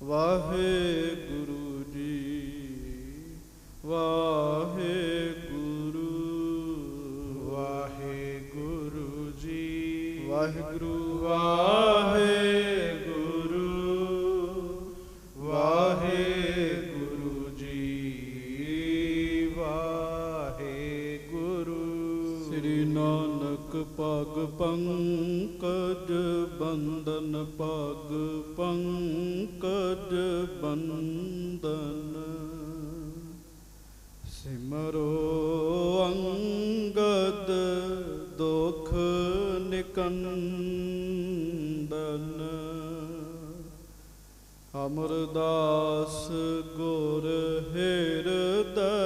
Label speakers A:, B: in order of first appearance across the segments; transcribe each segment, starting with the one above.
A: ਵਾਹਿਗੁਰੂ ਜੀ। ਵਾਹਿਗੁਰੂ
B: ਵਾਹਿਗੁਰੂ ਜੀ।
A: ਵਾਹਿਗੁਰੂ ਵਾਹਿਗੁਰੂ ਵਾਹਿਗੁਰੂ ਜੀ।
B: ਵਾਹਿਗੁਰੂ।
A: ਸ੍ਰੀ ਨਾਨਕ ਪਗ ਪੰਕਜ ਬੰਦਨ, ਪਗ ਪੰਕਜ ਬੰਦਨ। ਸਿਮਰੋ ਅੰਗਦ ਦੁਖ ਨਿਕੰਦਨ। ਅਮਰਦਾਸ ਗੁਰ ਹਿਰਦੈ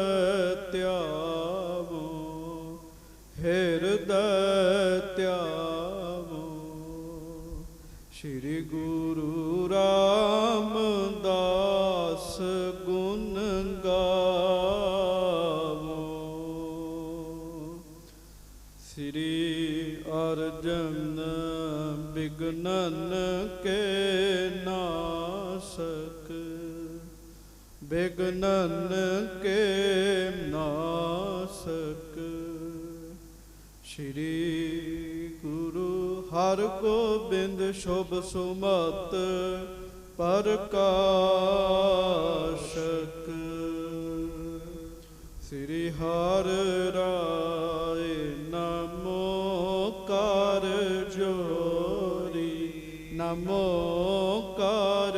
A: ਧਿਆਵੋ, ਹਿਰਦੈ ਧਿਆਵੋ। ਸ਼੍ਰੀ ਗੁਰੂ ਰਾਮਦਾਸ ਗੁਣ ਗਾਵੋ। ਸ੍ਰੀ ਅਰਜਨ ਬਿਘਨਨ ਕੇ ਨਾਸਕ, ਬਿਘਨਨ ਕੇ ਨਾਸਕ। ਸ਼੍ਰੀ ਗੁਰੂ ਹਰਗੋਬਿੰਦ ਸ਼ੁਭ ਸੁਮਤ ਪ੍ਰਕਾਸ਼ਕ। ਸ੍ਰੀ ਹਰਿ ਰਾਏ ਨਮੋ ਕਰ ਜੋਰੀ, ਨਮੋ ਕਰ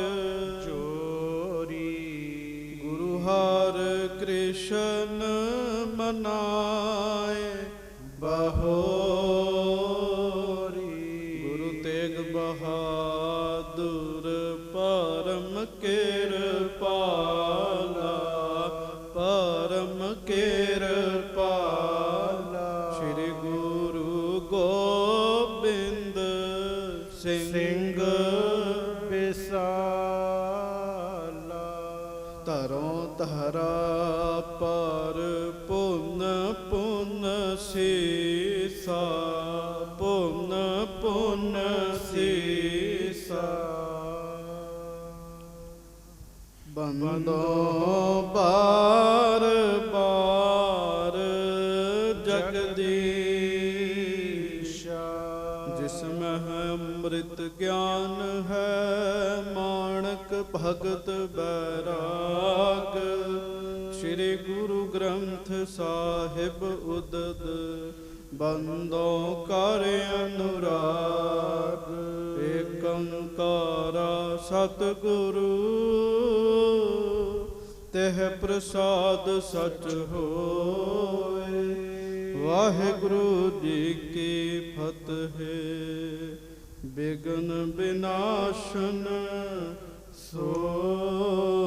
B: ਜੋਰੀ।
A: ਗੁਰੂ ਹਰਿ ਕ੍ਰਿਸ਼ਨ ਮਨਾਏ ਬਹੋਰੀ। ਗੁਰੂ ਤੇਗ ਬਹਾਦੁਰ ਪਰਮ ਕਿਰਪਾਲਾ, ਪਰਮ ਕਿਰਪਾਲਾ। ਸ਼੍ਰੀ ਗੁਰੂ ਗੋਬਿੰਦ ਸਿੰਘ
B: ਵਿਸਾਲਾ।
A: ਧਰੋਂ ਧਰਾ ਪਰ ਪੁਨ ਪੁਨ ਸੀਸਾ, ਪੁਨ ਪੁਨ ਸੀਸਾ। ਬੰਦੋ ਬਾਰ ਬਾਰ ਜਗਦੀਸ਼ਾ। ਜਿਸ ਮਹਿ ਅੰਮ੍ਰਿਤ ਗਿਆਨ ਹੈ, ਮਾਣਕ ਭਗਤ ਬੈਰਾਗ। ਸ਼੍ਰੀ ਗੁਰੂ ਗ੍ਰੰਥ ਸਾਹਿਬ ਉਦਦ, ਬੰਦੋਂ ਕਰ ਅਨੁਰਾਗ। ਏਕ ਓੰਕਾਰਾ ਸਤਿਗੁਰੂ, ਤਿਹ ਪ੍ਰਸਾਦ ਸਚ ਹੋਏ। ਵਾਹਿਗੁਰੂ ਜੀ ਕੀ ਫਤਿਹ। ਬਿਘਨ ਬਿਨਾਸ਼ਨ ਸੋਏ।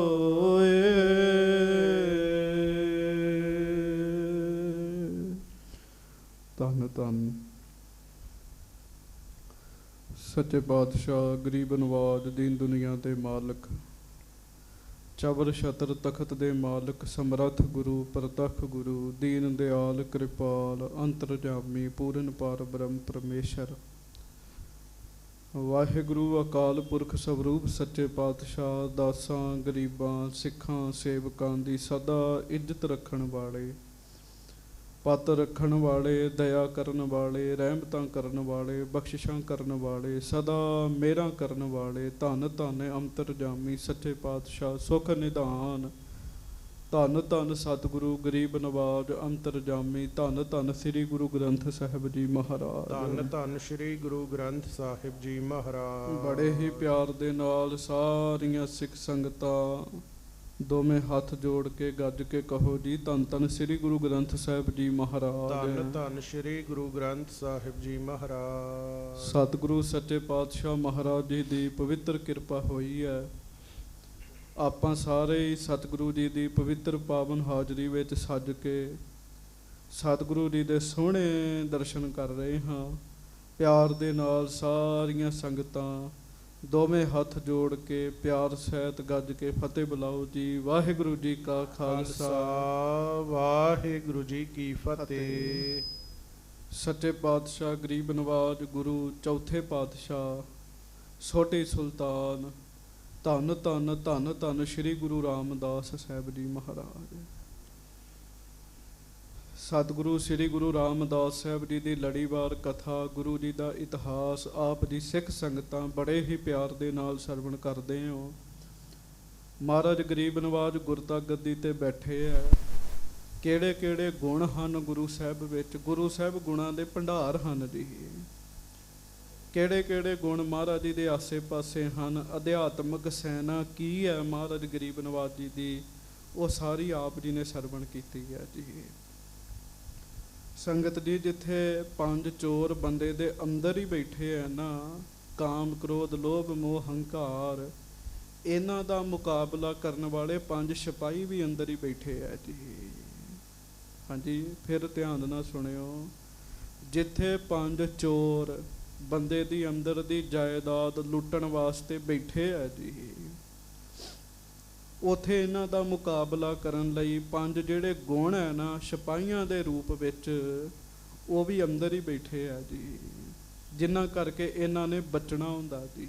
A: ਧੰਨ ਧੰਨ ਸੱਚੇ ਪਾਤਸ਼ਾਹ, ਗਰੀਬ ਨਵਾਜ, ਦੀਨ ਦੁਨੀਆ ਦੇ ਮਾਲਕ, ਚਬਰ ਛਤਰ ਤਖਤ ਦੇ ਮਾਲਕ, ਸਮਰੱਥ ਗੁਰੂ, ਪ੍ਰਤੱਖ ਗੁਰੂ, ਦੀਨ ਦਿਆਲ, ਕਿਰਪਾਲ, ਅੰਤਰਜਾਮੀ, ਪੂਰਨ ਪਾਰ ਬ੍ਰਹਮ ਪਰਮੇਸ਼ਰ। ਵਾਹਿਗੁਰੂ ਅਕਾਲ ਪੁਰਖ ਸਵਰੂਪ ਸੱਚੇ ਪਾਤਸ਼ਾਹ, ਦਾਸਾਂ, ਗਰੀਬਾਂ, ਸਿੱਖਾਂ, ਸੇਵਕਾਂ ਦੀ ਸਦਾ ਇੱਜ਼ਤ ਰੱਖਣ ਵਾਲੇ, ਪਤ ਰੱਖਣ ਵਾਲੇ, ਦਇਆ ਕਰਨ ਵਾਲੇ, ਰਹਿਮਤਾਂ ਕਰਨ ਵਾਲੇ, ਬਖਸ਼ਿਸ਼ਾਂ ਕਰਨ ਵਾਲੇ, ਸਦਾ ਮਿਹਰਾਂ ਕਰਨ ਵਾਲੇ। ਧੰਨ ਧੰਨ ਅੰਤਰਜਾਮੀ ਸੱਚੇ ਪਾਤਸ਼ਾਹ, ਸੁਖ ਨਿਧਾਨ। ਧੰਨ ਧੰਨ ਸਤਿਗੁਰੂ ਗਰੀਬ ਨਵਾਜ ਅੰਤਰਜਾਮੀ। ਧੰਨ ਧੰਨ ਸ੍ਰੀ ਗੁਰੂ ਗ੍ਰੰਥ ਸਾਹਿਬ ਜੀ ਮਹਾਰਾਜ।
B: ਧੰਨ ਧੰਨ ਸ੍ਰੀ ਗੁਰੂ ਗ੍ਰੰਥ ਸਾਹਿਬ ਜੀ ਮਹਾਰਾਜ।
A: ਬੜੇ ਹੀ ਪਿਆਰ ਦੇ ਨਾਲ ਸਾਰੀਆਂ ਸਿੱਖ ਸੰਗਤਾਂ ਦੋਵੇਂ ਹੱਥ ਜੋੜ ਕੇ ਗੱਜ ਕੇ ਕਹੋ ਜੀ, ਧੰਨ ਧੰਨ ਸ੍ਰੀ ਗੁਰੂ ਗ੍ਰੰਥ ਸਾਹਿਬ ਜੀ ਮਹਾਰਾਜ।
B: ਧੰਨ ਧੰਨ ਸ੍ਰੀ ਗੁਰੂ ਗ੍ਰੰਥ ਸਾਹਿਬ ਜੀ ਮਹਾਰਾਜ।
A: ਸਤਿਗੁਰੂ ਸੱਚੇ ਪਾਤਸ਼ਾਹ ਮਹਾਰਾਜ ਜੀ ਦੀ ਪਵਿੱਤਰ ਕਿਰਪਾ ਹੋਈ ਹੈ। ਆਪਾਂ ਸਾਰੇ ਹੀ ਸਤਿਗੁਰੂ ਜੀ ਦੀ ਪਵਿੱਤਰ ਪਾਵਨ ਹਾਜ਼ਰੀ ਵਿੱਚ ਸੱਜ ਕੇ ਸਤਿਗੁਰੂ ਜੀ ਦੇ ਸੋਹਣੇ ਦਰਸ਼ਨ ਕਰ ਰਹੇ ਹਾਂ। ਪਿਆਰ ਦੇ ਨਾਲ ਸਾਰੀਆਂ ਸੰਗਤਾਂ ਦੋਵੇਂ ਹੱਥ ਜੋੜ ਕੇ ਪਿਆਰ ਸਹਿਤ ਗੱਜ ਕੇ ਫਤਿਹ ਬੁਲਾਓ ਜੀ। ਵਾਹਿਗੁਰੂ ਜੀ ਕਾ ਖਾਲਸਾ,
B: ਵਾਹਿਗੁਰੂ ਜੀ ਕੀ ਫਤਿਹ।
A: ਸੱਚੇ ਪਾਤਸ਼ਾਹ ਗਰੀਬ ਨਵਾਜ ਗੁਰੂ ਚੌਥੇ ਪਾਤਸ਼ਾਹ ਛੋਟੇ ਸੁਲਤਾਨ ਧੰਨ ਧੰਨ ਧੰਨ ਧੰਨ ਸ੍ਰੀ ਗੁਰੂ ਰਾਮਦਾਸ ਸਾਹਿਬ ਜੀ ਮਹਾਰਾਜ। ਸਤਿਗੁਰੂ ਸ੍ਰੀ ਗੁਰੂ ਰਾਮਦਾਸ ਸਾਹਿਬ ਜੀ ਦੀ ਲੜੀਵਾਰ ਕਥਾ, ਗੁਰੂ ਜੀ ਦਾ ਇਤਿਹਾਸ ਆਪ ਦੀ ਸਿੱਖ ਸੰਗਤਾਂ ਬੜੇ ਹੀ ਪਿਆਰ ਦੇ ਨਾਲ ਸਰਵਣ ਕਰਦੇ ਹੋ। ਮਹਾਰਾਜ ਗਰੀਬ ਨਵਾਜ ਗੁਰਤਾ ਗੱਦੀ ਤੇ ਬੈਠੇ ਹੈ। ਕਿਹੜੇ ਕਿਹੜੇ ਗੁਣ ਹਨ ਗੁਰੂ ਸਾਹਿਬ ਵਿੱਚ? ਗੁਰੂ ਸਾਹਿਬ ਗੁਣਾਂ ਦੇ ਭੰਡਾਰ ਹਨ ਜੀ। ਕਿਹੜੇ ਕਿਹੜੇ ਗੁਣ ਮਹਾਰਾਜ ਜੀ ਦੇ ਆਸੇ ਪਾਸੇ ਹਨ? ਅਧਿਆਤਮਕ ਸੈਨਾ ਕੀ ਹੈ ਮਹਾਰਾਜ ਗਰੀਬ ਨਵਾਜ ਜੀ ਦੀ, ਉਹ ਸਾਰੀ ਆਪ ਜੀ ਨੇ ਸਰਵਣ ਕੀਤੀ ਹੈ ਜੀ। ਸੰਗਤ ਜੀ, ਜਿੱਥੇ ਪੰਜ ਚੋਰ ਬੰਦੇ ਦੇ ਅੰਦਰ ਹੀ ਬੈਠੇ ਹੈ ਨਾ, ਕਾਮ ਕ੍ਰੋਧ ਲੋਭ ਮੋਹ ਹੰਕਾਰ, ਇਹਨਾਂ ਦਾ ਮੁਕਾਬਲਾ ਕਰਨ ਵਾਲੇ ਪੰਜ ਸਿਪਾਹੀ ਵੀ ਅੰਦਰ ਹੀ ਬੈਠੇ ਹੈ ਜੀ। ਹਾਂਜੀ, ਫਿਰ ਧਿਆਨ ਨਾਲ ਸੁਣਿਓ। ਜਿੱਥੇ ਪੰਜ ਚੋਰ ਬੰਦੇ ਦੀ ਅੰਦਰ ਦੀ ਜਾਇਦਾਦ ਲੁੱਟਣ ਵਾਸਤੇ ਬੈਠੇ ਹੈ ਜੀ, ਉਥੇ ਇਹਨਾਂ ਦਾ ਮੁਕਾਬਲਾ ਕਰਨ ਲਈ ਪੰਜ ਜਿਹੜੇ ਗੁਣ ਹੈ ਨਾ ਸਿਪਾਹੀਆਂ ਦੇ ਰੂਪ ਵਿੱਚ, ਉਹ ਵੀ ਅੰਦਰ ਹੀ ਬੈਠੇ ਹੈ ਜੀ, ਜਿਨ੍ਹਾਂ ਕਰਕੇ ਇਹਨਾਂ ਨੇ ਬਚਣਾ ਹੁੰਦਾ ਜੀ।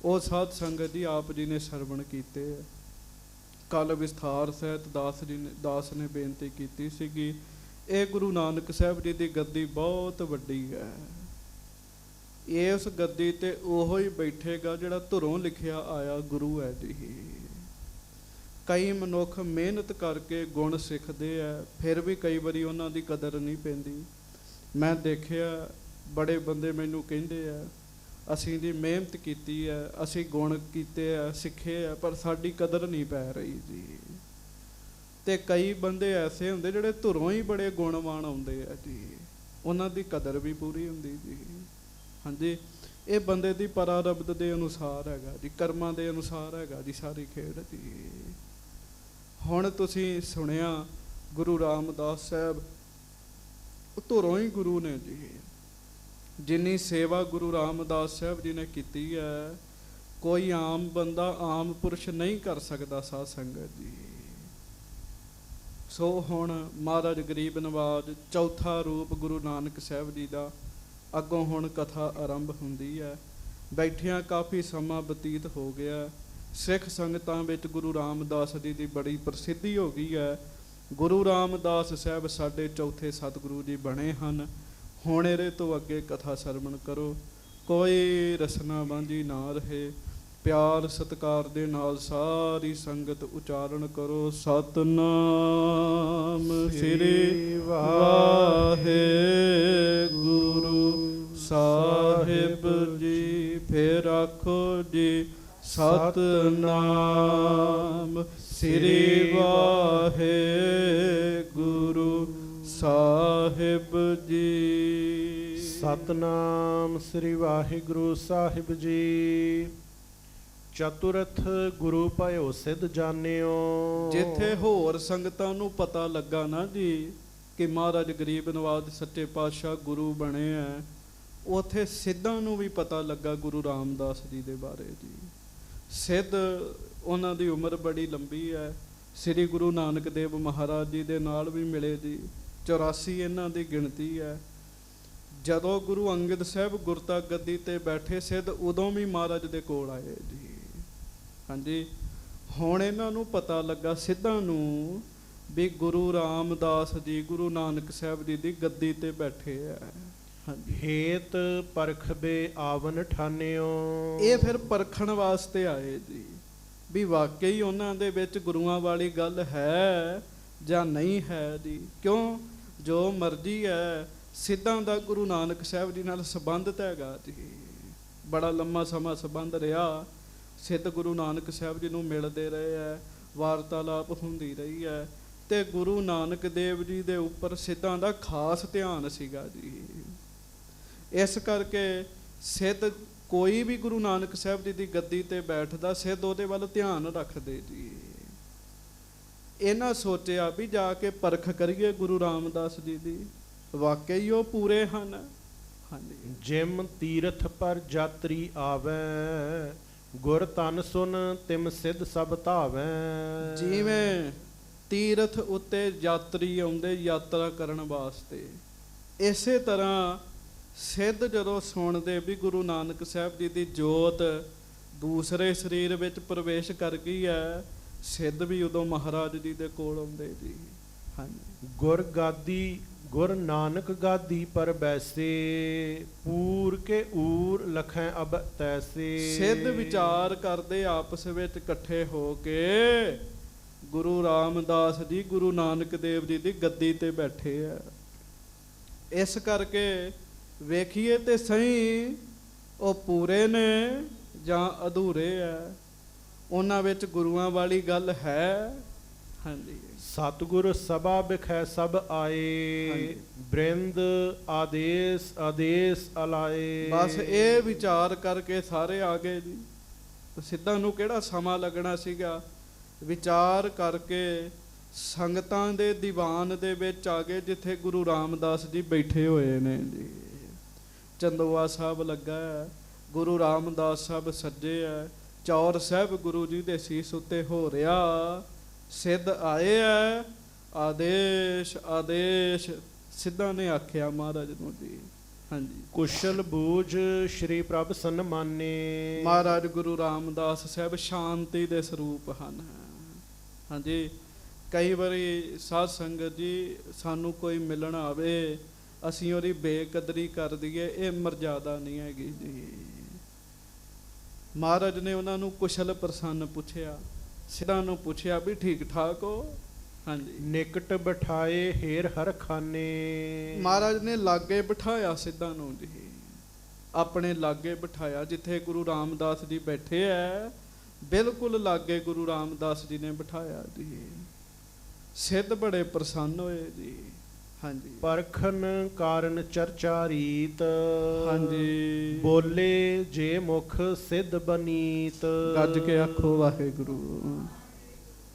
A: ਉਹ ਸਾਧ ਸੰਗਤ ਜੀ ਆਪ ਜੀ ਨੇ ਸਰਵਣ ਕੀਤੇ। ਕੱਲ ਵਿਸਥਾਰ ਸਹਿਤ ਦਾਸ ਨੇ ਬੇਨਤੀ ਕੀਤੀ ਸੀਗੀ, ਇਹ ਗੁਰੂ ਨਾਨਕ ਸਾਹਿਬ ਜੀ ਦੀ ਗੱਦੀ ਬਹੁਤ ਵੱਡੀ ਹੈ। ਇਸ ਗੱਦੀ ਤੇ ਉਹੋ ਹੀ ਬੈਠੇਗਾ ਜਿਹੜਾ ਧੁਰੋਂ ਲਿਖਿਆ ਆਇਆ ਗੁਰੂ ਹੈ ਜੀ। ਕਈ ਮਨੁੱਖ ਮਿਹਨਤ ਕਰਕੇ ਗੁਣ ਸਿੱਖਦੇ ਆ, ਫਿਰ ਵੀ ਕਈ ਵਾਰੀ ਉਹਨਾਂ ਦੀ ਕਦਰ ਨਹੀਂ ਪੈਂਦੀ। ਮੈਂ ਦੇਖਿਆ ਬੜੇ ਬੰਦੇ ਮੈਨੂੰ ਕਹਿੰਦੇ ਆ, ਅਸੀਂ ਜੀ ਮਿਹਨਤ ਕੀਤੀ ਹੈ, ਅਸੀਂ ਗੁਣ ਕੀਤੇ ਆ, ਸਿੱਖੇ ਆ, ਪਰ ਸਾਡੀ ਕਦਰ ਨਹੀਂ ਪੈ ਰਹੀ ਜੀ। ਤੇ ਕਈ ਬੰਦੇ ਐਸੇ ਹੁੰਦੇ ਜਿਹੜੇ ਧੁਰੋਂ ਹੀ ਬੜੇ ਗੁਣਵਾਨ ਆਉਂਦੇ ਆ ਜੀ, ਉਹਨਾਂ ਦੀ ਕਦਰ ਵੀ ਪੂਰੀ ਹੁੰਦੀ ਜੀ। ਹਾਂਜੀ, ਇਹ ਬੰਦੇ ਦੀ ਪਰਾਰਬਧ ਦੇ ਅਨੁਸਾਰ ਹੈਗਾ ਜੀ, ਕਰਮਾਂ ਦੇ ਅਨੁਸਾਰ ਹੈਗਾ ਜੀ ਸਾਰੀ ਖੇਡ ਜੀ। ਹੁਣ ਤੁਸੀਂ ਸੁਣਿਆ ਗੁਰੂ ਰਾਮਦਾਸ ਸਾਹਿਬ ਧੁਰੋਂ ਹੀ ਗੁਰੂ ਨੇ ਜੀ। ਜਿੰਨੀ ਸੇਵਾ ਗੁਰੂ ਰਾਮਦਾਸ ਸਾਹਿਬ ਜੀ ਨੇ ਕੀਤੀ ਹੈ, ਕੋਈ ਆਮ ਬੰਦਾ ਆਮ ਪੁਰਸ਼ ਨਹੀਂ ਕਰ ਸਕਦਾ ਸਾਧ ਸੰਗਤ ਜੀ। ਸੋ ਹੁਣ ਮਹਾਰਾਜ ਗਰੀਬ ਨਵਾਜ ਚੌਥਾ ਰੂਪ ਗੁਰੂ ਨਾਨਕ ਸਾਹਿਬ ਜੀ ਦਾ, ਅੱਗੋਂ ਹੁਣ ਕਥਾ ਆਰੰਭ ਹੁੰਦੀ ਹੈ। ਬੈਠਿਆਂ ਕਾਫੀ ਸਮਾਂ ਬਤੀਤ ਹੋ ਗਿਆ। ਸਿੱਖ ਸੰਗਤਾਂ ਵਿੱਚ ਗੁਰੂ ਰਾਮਦਾਸ ਜੀ ਦੀ ਬੜੀ ਪ੍ਰਸਿੱਧੀ ਹੋ ਗਈ ਹੈ। ਗੁਰੂ ਰਾਮਦਾਸ ਸਾਹਿਬ ਸਾਡੇ ਚੌਥੇ ਸਤਿਗੁਰੂ ਜੀ ਬਣੇ ਹਨ। ਹੁਣ ਇਹਦੇ ਤੋਂ ਅੱਗੇ ਕਥਾ ਸਰਵਣ ਕਰੋ, ਕੋਈ ਰਸਨਾ ਬਾਂਝੀ ਨਾ ਰਹੇ। ਪਿਆਰ ਸਤਿਕਾਰ ਦੇ ਨਾਲ ਸਾਰੀ ਸੰਗਤ ਉਚਾਰਨ ਕਰੋ, ਸਤਨਾਮ ਸ੍ਰੀ ਵਾਹਿਗੁਰੂ ਸਾਹਿਬ ਜੀ। ਫਿਰ ਆਖੋ ਜੀ, ਸਤਨਾਮ ਸ੍ਰੀ ਵਾਹਿਗੁਰੂ ਸਾਹਿਬ ਜੀ।
B: ਸਤਨਾਮ ਸ੍ਰੀ ਵਾਹਿਗੁਰੂ ਸਾਹਿਬ ਜੀ। ਚਤੁਰਥ ਗੁਰੂ ਭਇਓ ਸਿੱਧ ਜਾਣਿਓ।
A: ਜਿੱਥੇ ਹੋਰ ਸੰਗਤਾਂ ਨੂੰ ਪਤਾ ਲੱਗਾ ਨਾ ਜੀ ਕਿ ਮਹਾਰਾਜ ਗਰੀਬ ਨਵਾਜ ਸੱਚੇ ਪਾਤਸ਼ਾਹ ਗੁਰੂ ਬਣੇ ਆ, ਉਥੇ ਸਿੱਧਾਂ ਨੂੰ ਵੀ ਪਤਾ ਲੱਗਾ ਗੁਰੂ ਰਾਮਦਾਸ ਜੀ ਦੇ ਬਾਰੇ ਜੀ। ਸਿੱਧ ਉਹਨਾਂ ਦੀ ਉਮਰ ਬੜੀ ਲੰਬੀ ਹੈ। ਸ੍ਰੀ ਗੁਰੂ ਨਾਨਕ ਦੇਵ ਮਹਾਰਾਜ ਜੀ ਦੇ ਨਾਲ ਵੀ ਮਿਲੇ ਜੀ। 84 ਇਹਨਾਂ ਦੀ ਗਿਣਤੀ ਹੈ। ਜਦੋਂ ਗੁਰੂ ਅੰਗਦ ਸਾਹਿਬ ਗੁਰਤਾ ਗੱਦੀ ਤੇ ਬੈਠੇ ਸਿੱਧ, ਉਦੋਂ ਵੀ ਮਹਾਰਾਜ ਦੇ ਕੋਲ ਆਏ ਜੀ। ਹਾਂਜੀ, ਹੁਣ ਇਹਨਾਂ ਨੂੰ ਪਤਾ ਲੱਗਾ ਸਿੱਧਾਂ ਨੂੰ ਵੀ ਗੁਰੂ ਰਾਮਦਾਸ ਜੀ ਗੁਰੂ ਨਾਨਕ ਸਾਹਿਬ ਜੀ ਦੀ ਗੱਦੀ ਤੇ ਬੈਠੇ ਆ। ਹਾਂਜੀ,
B: ਹੇਤ ਪਰਖਬੇ ਆਵਨ ਠਾਨਿਓ।
A: ਇਹ ਫਿਰ ਪਰਖਣ ਵਾਸਤੇ ਆਏ ਜੀ ਵੀ ਵਾਕਈ ਉਹਨਾਂ ਦੇ ਵਿੱਚ ਗੁਰੂਆਂ ਵਾਲੀ ਗੱਲ ਹੈ ਜਾਂ ਨਹੀਂ ਹੈ ਜੀ। ਕਿਉਂ? ਜੋ ਮਰਜ਼ੀ ਹੈ, ਸਿੱਧਾਂ ਦਾ ਗੁਰੂ ਨਾਨਕ ਸਾਹਿਬ ਜੀ ਨਾਲ ਸੰਬੰਧ ਹੈਗਾ ਜੀ। ਬੜਾ ਲੰਮਾ ਸਮਾਂ ਸੰਬੰਧ ਰਿਹਾ। ਸਿੱਧ ਗੁਰੂ ਨਾਨਕ ਸਾਹਿਬ ਜੀ ਨੂੰ ਮਿਲਦੇ ਰਹੇ ਹੈ, ਵਾਰਤਾਲਾਪ ਹੁੰਦੀ ਰਹੀ ਹੈ, ਤੇ ਗੁਰੂ ਨਾਨਕ ਦੇਵ ਜੀ ਦੇ ਉੱਪਰ ਸਿੱਧਾਂ ਦਾ ਖਾਸ ਧਿਆਨ ਸੀਗਾ ਜੀ। ਇਸ ਕਰਕੇ ਸਿੱਧ ਕੋਈ ਵੀ ਗੁਰੂ ਨਾਨਕ ਸਾਹਿਬ ਜੀ ਦੀ ਗੱਦੀ ਤੇ ਬੈਠਦਾ, ਸਿੱਧ ਉਹਦੇ ਵੱਲ ਧਿਆਨ ਰੱਖਦੇ ਜੀ। ਇਹਨਾਂ ਸੋਚਿਆ ਵੀ ਜਾ ਕੇ ਪਰਖ ਕਰੀਏ ਗੁਰੂ ਰਾਮਦਾਸ ਜੀ ਦੀ, ਵਾਕਈ ਉਹ ਪੂਰੇ ਹਨ। ਹਾਂਜੀ,
B: ਜਿਮ ਤੀਰਥ ਪਰ ਯਾਤਰੀ ਆਵੈ, ਗੁਰ ਤਨ ਸੁਨ ਤਿਮ ਸਿੱਧ ਸਭ ਧਾਵੈ।
A: ਜਿਵੇਂ ਤੀਰਥ ਉੱਤੇ ਯਾਤਰੀ ਆਉਂਦੇ ਯਾਤਰਾ ਕਰਨ ਵਾਸਤੇ, ਇਸੇ ਤਰ੍ਹਾਂ ਸਿੱਧ ਜਦੋਂ ਸੁਣਦੇ ਵੀ ਗੁਰੂ ਨਾਨਕ ਸਾਹਿਬ ਜੀ ਦੀ ਜੋਤ ਦੂਸਰੇ ਸਰੀਰ ਵਿੱਚ ਪ੍ਰਵੇਸ਼ ਕਰ ਗਈ ਹੈ, ਸਿੱਧ ਵੀ ਉਦੋਂ ਮਹਾਰਾਜ ਜੀ ਦੇ ਕੋਲ ਆਉਂਦੇ ਜੀ। ਹਾਂਜੀ।
B: ਗੁਰ ਗਾਦੀ ਗੁਰ ਨਾਨਕ ਗਾਦੀ ਪਰ ਬੈਸੇ, ਪੂਰ ਕੇ ਊਰ ਲਖੈ ਅਬ ਤੈਸੇ।
A: ਸਿੱਧ ਵਿਚਾਰ ਕਰਦੇ ਆਪਸ ਵਿੱਚ ਇਕੱਠੇ ਹੋ ਕੇ ਗੁਰੂ ਰਾਮਦਾਸ ਜੀ ਗੁਰੂ ਨਾਨਕ ਦੇਵ ਜੀ ਦੀ ਗੱਦੀ ਤੇ ਬੈਠੇ ਆ। ਇਸ ਕਰਕੇ ਵੇਖੀਏ ਤੇ ਸਹੀ ਉਹ ਪੂਰੇ ਨੇ ਜਾਂ ਅਧੂਰੇ ਆ, ਉਹਨਾਂ ਵਿੱਚ ਗੁਰੂਆਂ ਵਾਲੀ ਗੱਲ ਹੈ। ਹਾਂਜੀ।
B: ਸਤਿਗੁਰ ਸਭਾ ਬਿਖੈ ਸਭ ਆਏ, ਬ੍ਰਿੰਦ ਆਦੇਸ ਆਦੇਸ ਅਲਾਏ।
A: ਬਸ ਇਹ ਵਿਚਾਰ ਕਰਕੇ ਸਾਰੇ ਆ ਗਏ ਜੀ। ਸਿੱਧਾਂ ਨੂੰ ਕਿਹੜਾ ਸਮਾਂ ਲੱਗਣਾ ਸੀਗਾ, ਵਿਚਾਰ ਕਰਕੇ ਸੰਗਤਾਂ ਦੇ ਦੀਵਾਨ ਦੇ ਵਿੱਚ ਆ ਗਏ, ਜਿੱਥੇ ਗੁਰੂ ਰਾਮਦਾਸ ਜੀ ਬੈਠੇ ਹੋਏ ਨੇ ਜੀ। ਚੰਦੋਆ ਸਾਹਿਬ ਲੱਗਾ ਹੈ, ਗੁਰੂ ਰਾਮਦਾਸ ਸਾਹਿਬ ਸੱਜੇ ਹੈ, ਚੌਰ ਸਾਹਿਬ ਗੁਰੂ ਜੀ ਦੇ ਸੀਸ ਉੱਤੇ ਹੋ ਰਿਹਾ। ਸਿੱਧ ਆਏ ਹੈ, ਆਦੇਸ਼ ਆਦੇਸ਼ ਸਿੱਧਾਂ ਨੇ ਆਖਿਆ ਮਹਾਰਾਜ ਨੂੰ ਜੀ। ਹਾਂਜੀ।
B: ਕੁਸ਼ਲ ਬੂਝ ਸ਼੍ਰੀ ਪ੍ਰਭ ਸਨਮਾਨੇ।
A: ਮਹਾਰਾਜ ਗੁਰੂ ਰਾਮਦਾਸ ਸਾਹਿਬ ਸ਼ਾਂਤੀ ਦੇ ਸਰੂਪ ਹਨ। ਹਾਂਜੀ। ਕਈ ਵਾਰੀ ਸਾਧ ਸੰਗਤ ਜੀ ਸਾਨੂੰ ਕੋਈ ਮਿਲਣ ਆਵੇ, ਅਸੀਂ ਉਹਦੀ ਬੇਕਦਰੀ ਕਰ ਦਈਏ, ਇਹ ਮਰਜ਼ਾਦਾ ਨਹੀਂ ਹੈਗੀ ਜੀ। ਮਹਾਰਾਜ ਨੇ ਉਹਨਾਂ ਨੂੰ ਕੁਸ਼ਲ ਪ੍ਰਸੰਨ ਪੁੱਛਿਆ, ਸਿੱਧਾਂ ਨੂੰ ਪੁੱਛਿਆ ਵੀ ਠੀਕ ਠਾਕ ਹੋ। ਹਾਂਜੀ।
B: ਨਿਕਟ ਬਿਠਾਏ ਹੇਰ ਹਰ ਖਾਨੇ।
A: ਮਹਾਰਾਜ ਨੇ ਲਾਗੇ ਬਿਠਾਇਆ ਸਿੱਧਾਂ ਨੂੰ ਜੀ, ਆਪਣੇ ਲਾਗੇ ਬਿਠਾਇਆ, ਜਿੱਥੇ ਗੁਰੂ ਰਾਮਦਾਸ ਜੀ ਬੈਠੇ ਐ ਬਿਲਕੁਲ ਲਾਗੇ ਗੁਰੂ ਰਾਮਦਾਸ ਜੀ ਨੇ ਬਿਠਾਇਆ ਜੀ। ਸਿੱਧ ਬੜੇ ਪ੍ਰਸੰਨ ਹੋਏ ਜੀ। ਹਾਂਜੀ।
B: ਪਰਖਨ ਕਾਰਨ ਚਰਚਾ ਰੀਤ।
A: ਹਾਂਜੀ।
B: ਬੋਲੇ ਜੇ ਮੁਖ ਸਿੱਧ ਬਨੀਤ।
A: ਗੱਜ ਕੇ ਆਖੋ ਵਾਹਿਗੁਰੂ।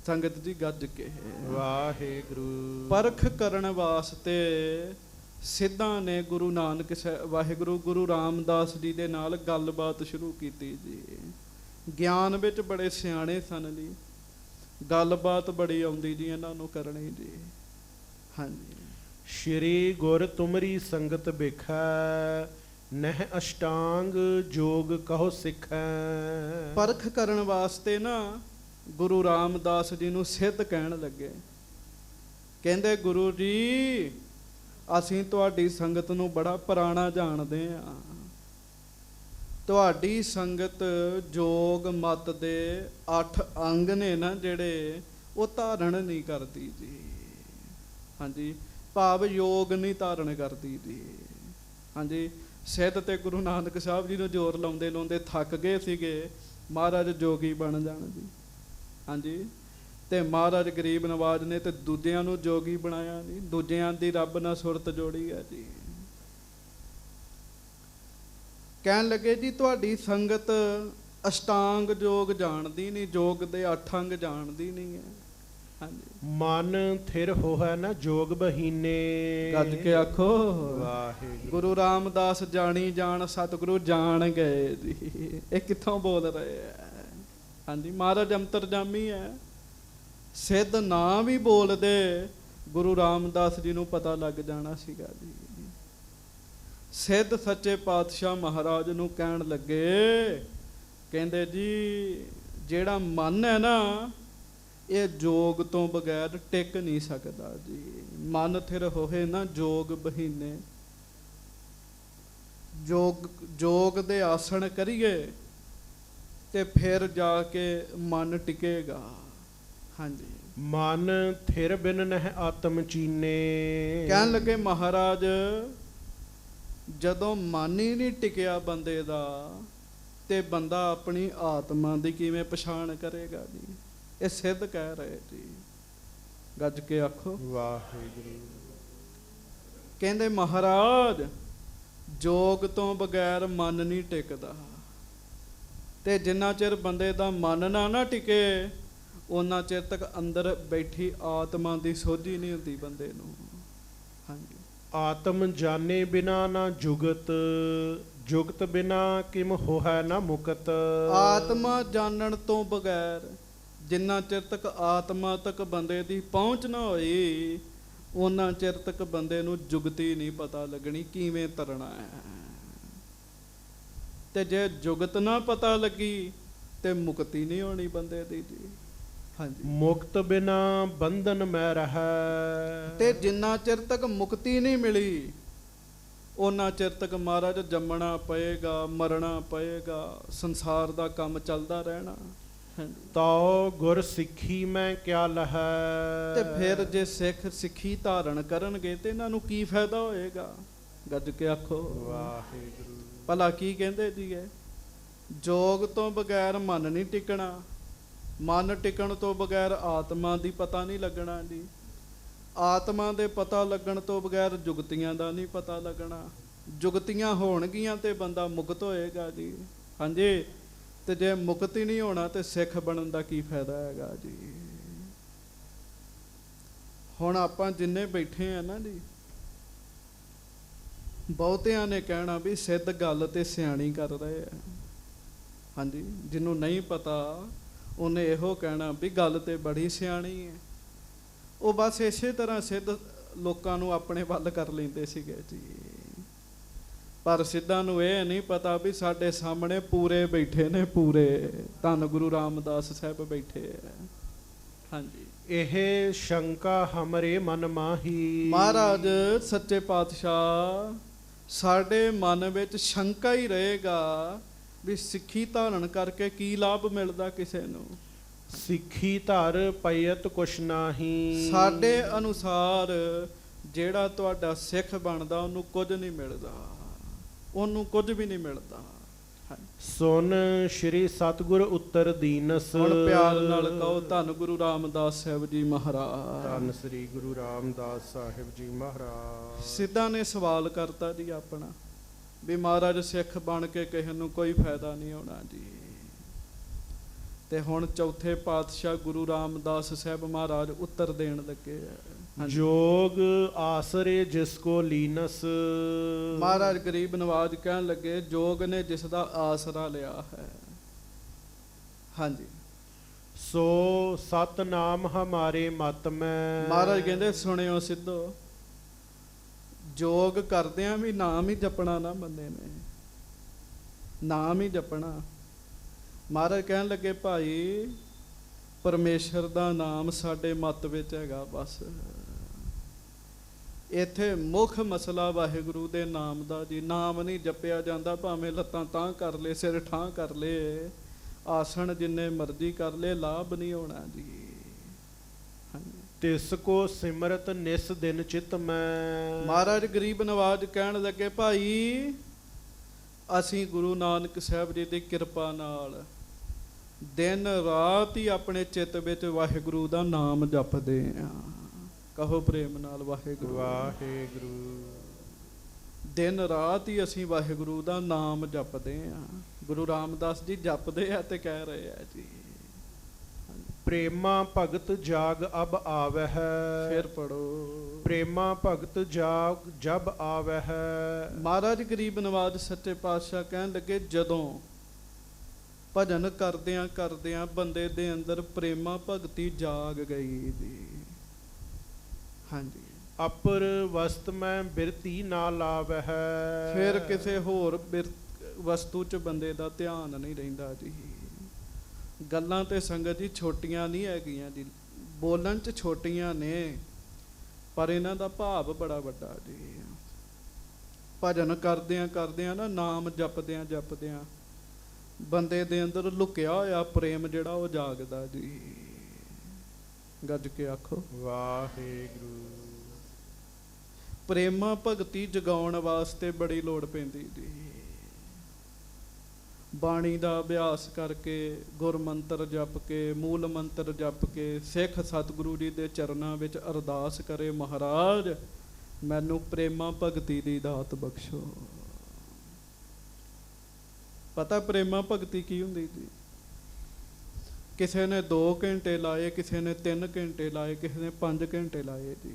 A: ਸੰਗਤ ਜੀ ਗੱਜ ਕੇ
B: ਵਾਹਿਗੁਰੂ।
A: ਪਰਖ ਕਰਨ ਵਾਸਤੇ ਸਿੱਧਾਂ ਨੇ ਗੁਰੂ ਨਾਨਕ ਸਾਹਿਬ ਵਾਹਿਗੁਰੂ ਗੁਰੂ ਰਾਮਦਾਸ ਜੀ ਦੇ ਨਾਲ ਗੱਲਬਾਤ ਸ਼ੁਰੂ ਕੀਤੀ ਜੀ। ਗਿਆਨ ਵਿੱਚ ਬੜੇ ਸਿਆਣੇ ਸਨ ਜੀ, ਗੱਲਬਾਤ ਬੜੀ ਆਉਂਦੀ ਜੀ ਇਹਨਾਂ ਨੂੰ ਕਰਨੀ ਜੀ। ਹਾਂਜੀ।
B: ਸ਼੍ਰੀ ਗੁਰ ਤੁਮਰੀ ਸੰਗਤ ਬਿਖੈ, ਨਹਿ ਅਸ਼ਟਾਂਗ ਜੋਗ ਕਹੋ ਸਿੱਖੈ।
A: ਪਰਖ ਕਰਨ ਵਾਸਤੇ ਨਾ ਗੁਰੂ ਰਾਮਦਾਸ ਜੀ ਨੂੰ ਸਿੱਧ ਕਹਿਣ ਲੱਗੇ। ਕਹਿੰਦੇ ਗੁਰੂ ਜੀ ਅਸੀਂ ਤੁਹਾਡੀ ਸੰਗਤ ਨੂੰ ਬੜਾ ਪੁਰਾਣਾ ਜਾਣਦੇ ਆ। ਤੁਹਾਡੀ ਸੰਗਤ ਜੋਗ ਮਤ ਦੇ 8 ਅੰਗ ਨੇ ਨਾ ਜਿਹੜੇ, ਉਹ ਧਾਰਨ ਨਹੀਂ ਕਰਦੀ ਜੀ। ਹਾਂਜੀ। ਭਾਵ ਯੋਗ ਨਹੀਂ ਧਾਰਨ ਕਰਦੀ ਜੀ। ਹਾਂਜੀ। ਸਿੱਧ ਤੇ ਗੁਰੂ ਨਾਨਕ ਸਾਹਿਬ ਜੀ ਨੂੰ ਜ਼ੋਰ ਲਾਉਂਦੇ ਲਾਉਂਦੇ ਥੱਕ ਗਏ ਸੀਗੇ, ਮਹਾਰਾਜ ਜੋਗੀ ਬਣ ਜਾਣ ਜੀ। ਹਾਂਜੀ। ਤੇ ਮਹਾਰਾਜ ਗਰੀਬ ਨਵਾਜ ਨੇ ਤੇ ਦੂਜਿਆਂ ਨੂੰ ਜੋਗੀ ਬਣਾਇਆ ਨਹੀਂ, ਦੂਜਿਆਂ ਦੀ ਰੱਬ ਨਾਲ ਸੁਰਤ ਜੋੜੀ ਹੈ ਜੀ। ਕਹਿਣ ਲੱਗੇ ਜੀ ਤੁਹਾਡੀ ਸੰਗਤ ਅਸ਼ਟਾਂਗ ਯੋਗ ਜਾਣਦੀ ਨਹੀਂ, ਯੋਗ ਦੇ 8 ਅੰਗ ਜਾਣਦੀ ਨਹੀਂ ਹੈ। ਹਾਂਜੀ।
B: ਮਨ ਥਿਰ ਹੋਇਆ ਨਾ ਜੋਗ ਬਹੀਨੇ।
A: ਗੱਜ ਕੇ ਆਖੋ
B: ਵਾਹਿਗੁਰੂ।
A: ਗੁਰੂ ਰਾਮਦਾਸ ਜਾਣੀ ਜਾਣ ਸਤਿਗੁਰੂ ਜਾਣ ਗਏ ਜੀ। ਇਹ ਕਿੱਥੋਂ ਬੋਲ ਰਹੇ ਆ? ਹਾਂਜੀ। ਮਹਾਰਾਜ ਅੰਤਰਜਾਮੀ ਹੈ। ਸਿੱਧ ਨਾ ਵੀ ਬੋਲਦੇ ਗੁਰੂ ਰਾਮਦਾਸ ਜੀ ਨੂੰ ਪਤਾ ਲੱਗ ਜਾਣਾ ਸੀਗਾ ਜੀ। ਸਿੱਧ ਸੱਚੇ ਪਾਤਸ਼ਾਹ ਮਹਾਰਾਜ ਨੂੰ ਕਹਿਣ ਲੱਗੇ, ਕਹਿੰਦੇ ਜੀ ਜਿਹੜਾ ਮਨ ਹੈ ਨਾ ਇਹ ਜੋਗ ਤੋਂ ਬਗੈਰ ਟਿਕ ਨਹੀਂ ਸਕਦਾ ਜੀ। ਮਨ ਥਿਰ ਹੋਏ ਨਾ ਜੋਗ ਬਹੀਨੇ। ਜੋਗ ਦੇ ਆਸਣ ਕਰੀਏ ਤੇ ਫਿਰ ਜਾ ਕੇ ਮਨ ਟਿਕੇਗਾ। ਹਾਂਜੀ।
B: ਮਨ ਥਿਰ ਬਿਨ ਨਹਿ ਆਤਮ ਚੀਨੇ।
A: ਕਹਿਣ ਲੱਗੇ ਮਹਾਰਾਜ ਜਦੋਂ ਮਨ ਹੀ ਨਹੀਂ ਟਿਕਿਆ ਬੰਦੇ ਦਾ ਤੇ ਬੰਦਾ ਆਪਣੀ ਆਤਮਾ ਦੀ ਕਿਵੇਂ ਪਛਾਣ ਕਰੇਗਾ ਜੀ। ਇਹ ਸਿੱਧ ਕਹਿ ਰਹੇ ਜੀ। ਗੱਜ ਕੇ ਆਖੋ
B: ਵਾਹਿਗੁਰੂ।
A: ਕਹਿੰਦੇ ਮਹਾਰਾਜ ਜੋਗ ਤੋਂ ਬਗੈਰ ਮਨ ਨਹੀਂ ਟਿਕਦਾ, ਤੇ ਜਿੰਨਾ ਚਿਰ ਬੰਦੇ ਦਾ ਮਨ ਨਾ ਟਿਕੇ ਉਹਨਾਂ ਚਿਰ ਤੱਕ ਅੰਦਰ ਬੈਠੀ ਆਤਮਾ ਦੀ ਸੋਝੀ ਨਹੀਂ ਹੁੰਦੀ ਬੰਦੇ ਨੂੰ। ਹਾਂਜੀ।
B: ਆਤਮ ਜਾਣੇ ਬਿਨਾ ਨਾ ਜੁਗਤ, ਜੁਗਤ ਬਿਨਾ ਕਿਮ ਹੋਇ ਨਾ ਮੁਕਤ।
A: ਆਤਮਾ ਜਾਣਨ ਤੋਂ ਬਗੈਰ ਜਿੰਨਾ ਚਿਰ ਤੱਕ ਆਤਮਾ ਤੱਕ ਬੰਦੇ ਦੀ ਪਹੁੰਚ ਨਾ ਹੋਈ ਉਹਨਾਂ ਚਿਰ ਤੱਕ ਬੰਦੇ ਨੂੰ ਜੁਗਤੀ ਨਹੀਂ ਪਤਾ ਲੱਗਣੀ ਕਿਵੇਂ ਤਰਨਾ ਹੈ। ਤੇ ਜੇ ਜੁਗਤ ਨਾ ਪਤਾ ਲੱਗੀ ਤੇ ਮੁਕਤੀ ਨਹੀਂ ਹੋਣੀ ਬੰਦੇ ਦੀ ਜੀ। ਹਾਂਜੀ,
B: ਮੁਕਤ ਬਿਨਾ ਬੰਧਨ ਮੈਂ ਰਹੈ।
A: ਤੇ ਜਿੰਨਾ ਚਿਰ ਤੱਕ ਮੁਕਤੀ ਨਹੀਂ ਮਿਲੀ ਉਹਨਾਂ ਚਿਰ ਤੱਕ ਮਹਾਰਾਜ ਜੰਮਣਾ ਪਏਗਾ, ਮਰਨਾ ਪਏਗਾ, ਸੰਸਾਰ ਦਾ ਕੰਮ ਚੱਲਦਾ ਰਹਿਣਾ।
B: ਤਉ ਗੁਰ ਸਿੱਖੀ ਮੈਂ ਕਿਆ ਲਹੈ।
A: ਤੇ ਫਿਰ ਜੇ ਸਿੱਖ ਸਿੱਖੀ ਧਾਰਨ ਕਰਨਗੇ ਤੇ ਇਹਨਾਂ ਨੂੰ ਕੀ ਫਾਇਦਾ ਹੋਏਗਾ? ਗੱਜ ਕੇ ਆਖੋ
B: ਵਾਹਿਗੁਰੂ।
A: ਭਲਾ ਕੀ ਕਹਿੰਦੇ ਜੀਏ? ਜੋਗ ਤੋਂ ਬਗੈਰ ਮਨ ਨਹੀਂ ਟਿਕਣਾ, ਮਨ ਟਿਕਣ ਤੋਂ ਬਗੈਰ ਆਤਮਾ ਦੀ ਪਤਾ ਨਹੀਂ ਲੱਗਣਾ ਜੀ, ਆਤਮਾ ਦੇ ਪਤਾ ਲੱਗਣ ਤੋਂ ਬਗੈਰ ਜੁਗਤੀਆਂ ਦਾ ਨਹੀਂ ਪਤਾ ਲੱਗਣਾ, ਜੁਗਤੀਆਂ ਹੋਣਗੀਆਂ ਤੇ ਬੰਦਾ ਮੁਕਤ ਹੋਏਗਾ ਜੀ। ਹਾਂਜੀ, ਤੇ ਜੇ ਮੁਕਤ ਹੀ ਨਹੀਂ ਹੋਣਾ ਤੇ ਸਿੱਖ ਬਣਨ ਦਾ ਕੀ ਫਾਇਦਾ ਹੈਗਾ ਜੀ। ਹੁਣ ਆਪਾਂ ਜਿੰਨੇ ਬੈਠੇ ਆ ਨਾ ਜੀ, ਬਹੁਤਿਆਂ ਨੇ ਕਹਿਣਾ ਵੀ ਸਿੱਧ ਗੱਲ ਤੇ ਸਿਆਣੀ ਕਰ ਰਹੇ ਆ। ਹਾਂਜੀ, ਜਿਹਨੂੰ ਨਹੀਂ ਪਤਾ ਉਹਨੇ ਇਹੋ ਕਹਿਣਾ ਵੀ ਗੱਲ ਤੇ ਬੜੀ ਸਿਆਣੀ ਹੈ। ਉਹ ਬਸ ਇਸੇ ਤਰ੍ਹਾਂ ਸਿੱਧ ਲੋਕਾਂ ਨੂੰ ਆਪਣੇ ਵੱਲ ਕਰ ਲੈਂਦੇ ਸੀਗੇ ਜੀ, ਪਰ ਸਿੱਧਾਂ ਨੂੰ ਇਹ ਨਹੀਂ ਪਤਾ ਵੀ ਸਾਡੇ ਸਾਹਮਣੇ ਪੂਰੇ ਬੈਠੇ ਨੇ, ਪੂਰੇ ਧੰਨ ਗੁਰੂ ਰਾਮਦਾਸ ਸਾਹਿਬ ਬੈਠੇ ਆ। ਹਾਂਜੀ,
B: ਇਹ ਸ਼ੰਕਾ ਹਮਰੇ ਮਨ ਮਾਹੀ।
A: ਮਹਾਰਾਜ ਸੱਚੇ ਪਾਤਸ਼ਾਹ ਸਾਡੇ ਮਨ ਵਿੱਚ ਸ਼ੰਕਾ ਹੀ ਰਹੇਗਾ ਵੀ ਸਿੱਖੀ ਧਾਰਨ ਕਰਕੇ ਕੀ ਲਾਭ ਮਿਲਦਾ ਕਿਸੇ ਨੂੰ।
B: ਸਿੱਖੀ ਧਰ ਪਇਤ ਕੁਛ ਨਾਹੀ। ਸਾਡੇ
A: ਅਨੁਸਾਰ ਜਿਹੜਾ ਤੁਹਾਡਾ ਸਿੱਖ ਬਣਦਾ ਉਹਨੂੰ ਕੁਝ ਨਹੀਂ ਮਿਲਦਾ, ਉਹਨੂੰ ਕੁਝ ਵੀ ਨਹੀਂ ਮਿਲਦਾ।
B: ਸੁਨ ਸ਼੍ਰੀ ਸਤਿਗੁਰ ਉੱਤਰ ਦੀਨਸ।
A: ਹੁਣ ਪਿਆਰ ਨਾਲ ਕਹੋ ਧੰਨ ਗੁਰੂ ਰਾਮਦਾਸ ਸਾਹਿਬ ਜੀ ਮਹਾਰਾਜ।
B: ਧੰਨ ਸ੍ਰੀ ਗੁਰੂ ਰਾਮਦਾਸ ਸਾਹਿਬ ਜੀ ਮਹਾਰਾਜ।
A: ਸਿੱਧਾਂ ਨੇ ਸਵਾਲ ਕਰਤਾ ਜੀ ਆਪਣਾ ਵੀ ਮਹਾਰਾਜ ਸਿੱਖ ਬਣ ਕੇ ਕਿਸੇ ਨੂੰ ਕੋਈ ਫਾਇਦਾ ਨਹੀਂ ਹੋਣਾ ਜੀ। ਤੇ ਹੁਣ ਚੌਥੇ ਪਾਤਸ਼ਾਹ ਗੁਰੂ ਰਾਮਦਾਸ ਸਾਹਿਬ ਮਹਾਰਾਜ ਉੱਤਰ ਦੇਣ ਲੱਗੇ ਆ।
B: ਜੋਗ ਆਸਰੇ ਜਿਸ ਕੋ ਲੀਨਸ।
A: ਮਹਾਰਾਜ ਗਰੀਬ ਨਵਾਜ ਕਹਿਣ ਲੱਗੇ ਜੋਗ ਨੇ ਜਿਸ ਦਾ ਆਸਰਾ ਲਿਆ ਹੈ। ਹਾਂਜੀ,
B: ਸੋ ਸਤਨਾਮ ਹਮਾਰੇ ਮਤ ਮੈਂ।
A: ਮਹਾਰਾਜ ਕਹਿੰਦੇ ਸੁਣਿਓ ਸਿੱਧੋ, ਜੋਗ ਕਰਦਿਆਂ ਵੀ ਨਾਮ ਹੀ ਜਪਣਾ ਨਾ ਬੰਦੇ ਨੇ, ਨਾਮ ਹੀ ਜਪਣਾ। ਮਹਾਰਾਜ ਕਹਿਣ ਲੱਗੇ ਭਾਈ ਪਰਮੇਸ਼ਰ ਦਾ ਨਾਮ ਸਾਡੇ ਮਤ ਵਿੱਚ ਹੈਗਾ। ਬਸ ਇੱਥੇ ਮੁੱਖ ਮਸਲਾ ਵਾਹਿਗੁਰੂ ਦੇ ਨਾਮ ਦਾ ਜੀ। ਨਾਮ ਨਹੀਂ ਜਪਿਆ ਜਾਂਦਾ, ਭਾਵੇਂ ਲੱਤਾਂ ਤਾਂ ਕਰ ਲੇ, ਸਿਰ ਠਾਂ ਕਰ ਲੇ, ਆਸਣ ਜਿੰਨੇ ਮਰਜ਼ੀ ਕਰ ਲੇ, ਲਾਭ ਨਹੀਂ ਹੋਣਾ ਜੀ।
B: ਤਿਸ ਕੋ ਸਿਮਰਤ ਨਿਸ ਦਿਨ ਚਿਤ ਮੈਂ।
A: ਮਹਾਰਾਜ ਗਰੀਬ ਨਵਾਜ ਕਹਿਣ ਲੱਗੇ ਭਾਈ ਅਸੀਂ ਗੁਰੂ ਨਾਨਕ ਸਾਹਿਬ ਜੀ ਦੀ ਕਿਰਪਾ ਨਾਲ ਦਿਨ ਰਾਤ ਹੀ ਆਪਣੇ ਚਿੱਤ ਵਿੱਚ ਵਾਹਿਗੁਰੂ ਦਾ ਨਾਮ ਜਪਦੇ ਆ। ਕਹੋ ਪ੍ਰੇਮ ਨਾਲ ਵਾਹਿਗੁਰੂ
B: ਵਾਹਿਗੁਰੂ।
A: ਦਿਨ ਰਾਤ ਹੀ ਅਸੀਂ ਵਾਹਿਗੁਰੂ ਦਾ ਨਾਮ ਜਪਦੇ ਆ। ਗੁਰੂ ਰਾਮਦਾਸ ਜੀ ਜਪਦੇ ਆ ਤੇ ਕਹਿ ਰਹੇ ਆ ਜੀ।
B: ਪ੍ਰੇਮਾ ਭਗਤ ਜਾਗ ਅਬ ਆਵਹਿ।
A: ਫਿਰ ਪੜੋ।
B: ਪ੍ਰੇਮਾ ਭਗਤ ਜਾਗ ਜਬ ਆਵਹਿ।
A: ਮਹਾਰਾਜ ਗਰੀਬ ਨਵਾਜ ਸੱਚੇ ਪਾਤਸ਼ਾਹ ਕਹਿਣ ਲੱਗੇ ਜਦੋਂ ਭਜਨ ਕਰਦਿਆਂ ਕਰਦਿਆਂ ਬੰਦੇ ਦੇ ਅੰਦਰ ਪ੍ਰੇਮਾ ਭਗਤੀ ਜਾਗ ਗਈ ਜੀ। ਹਾਂਜੀ,
B: ਅਪਰ ਵਸਤ ਮੈਂ ਬਿਰਤੀ ਨਾ ਲਾਵਹਿ।
A: ਫਿਰ ਕਿਸੇ ਹੋਰ ਵਸਤੂ 'ਚ ਬੰਦੇ ਦਾ ਧਿਆਨ ਨਹੀਂ ਰਹਿੰਦਾ ਜੀ। ਗੱਲਾਂ ਤੇ ਸੰਗਤ ਜੀ ਛੋਟੀਆਂ ਨਹੀਂ ਹੈਗੀਆਂ ਜੀ, ਬੋਲਣ 'ਚ ਛੋਟੀਆਂ ਨੇ ਪਰ ਇਹਨਾਂ ਦਾ ਭਾਵ ਬੜਾ ਵੱਡਾ ਜੀ। ਭਜਨ ਕਰਦਿਆਂ ਕਰਦਿਆਂ ਨਾ, ਨਾਮ ਜਪਦਿਆਂ ਜਪਦਿਆਂ ਬੰਦੇ ਦੇ ਅੰਦਰ ਲੁਕਿਆ ਹੋਇਆ ਪ੍ਰੇਮ ਜਿਹੜਾ ਉਹ ਜਾਗਦਾ ਜੀ। ਗੱਜ ਕੇ ਆਖੋ
B: ਵਾਹਿਗੁਰੂ।
A: ਪ੍ਰੇਮਾ ਭਗਤੀ ਜਗਾਉਣ ਵਾਸਤੇ ਬੜੀ ਲੋੜ ਪੈਂਦੀ ਜੀ। ਬਾਣੀ ਦਾ ਅਭਿਆਸ ਕਰਕੇ, ਗੁਰ ਮੰਤਰ ਜਪ ਕੇ, ਮੂਲ ਮੰਤਰ ਜਪ ਕੇ ਸਿੱਖ ਸਤਿਗੁਰੂ ਜੀ ਦੇ ਚਰਨਾਂ ਵਿੱਚ ਅਰਦਾਸ ਕਰੇ, ਮਹਾਰਾਜ ਮੈਨੂੰ ਪ੍ਰੇਮਾ ਭਗਤੀ ਦੀ ਦਾਤ ਬਖਸ਼ੋ। ਪਤਾ ਪ੍ਰੇਮਾ ਭਗਤੀ ਕੀ ਹੁੰਦੀ ਜੀ? ਕਿਸੇ ਨੇ 2 ਘੰਟੇ ਲਾਏ, ਕਿਸੇ ਨੇ 3 ਘੰਟੇ ਲਾਏ, ਕਿਸੇ ਨੇ 5 ਘੰਟੇ ਲਾਏ ਜੀ।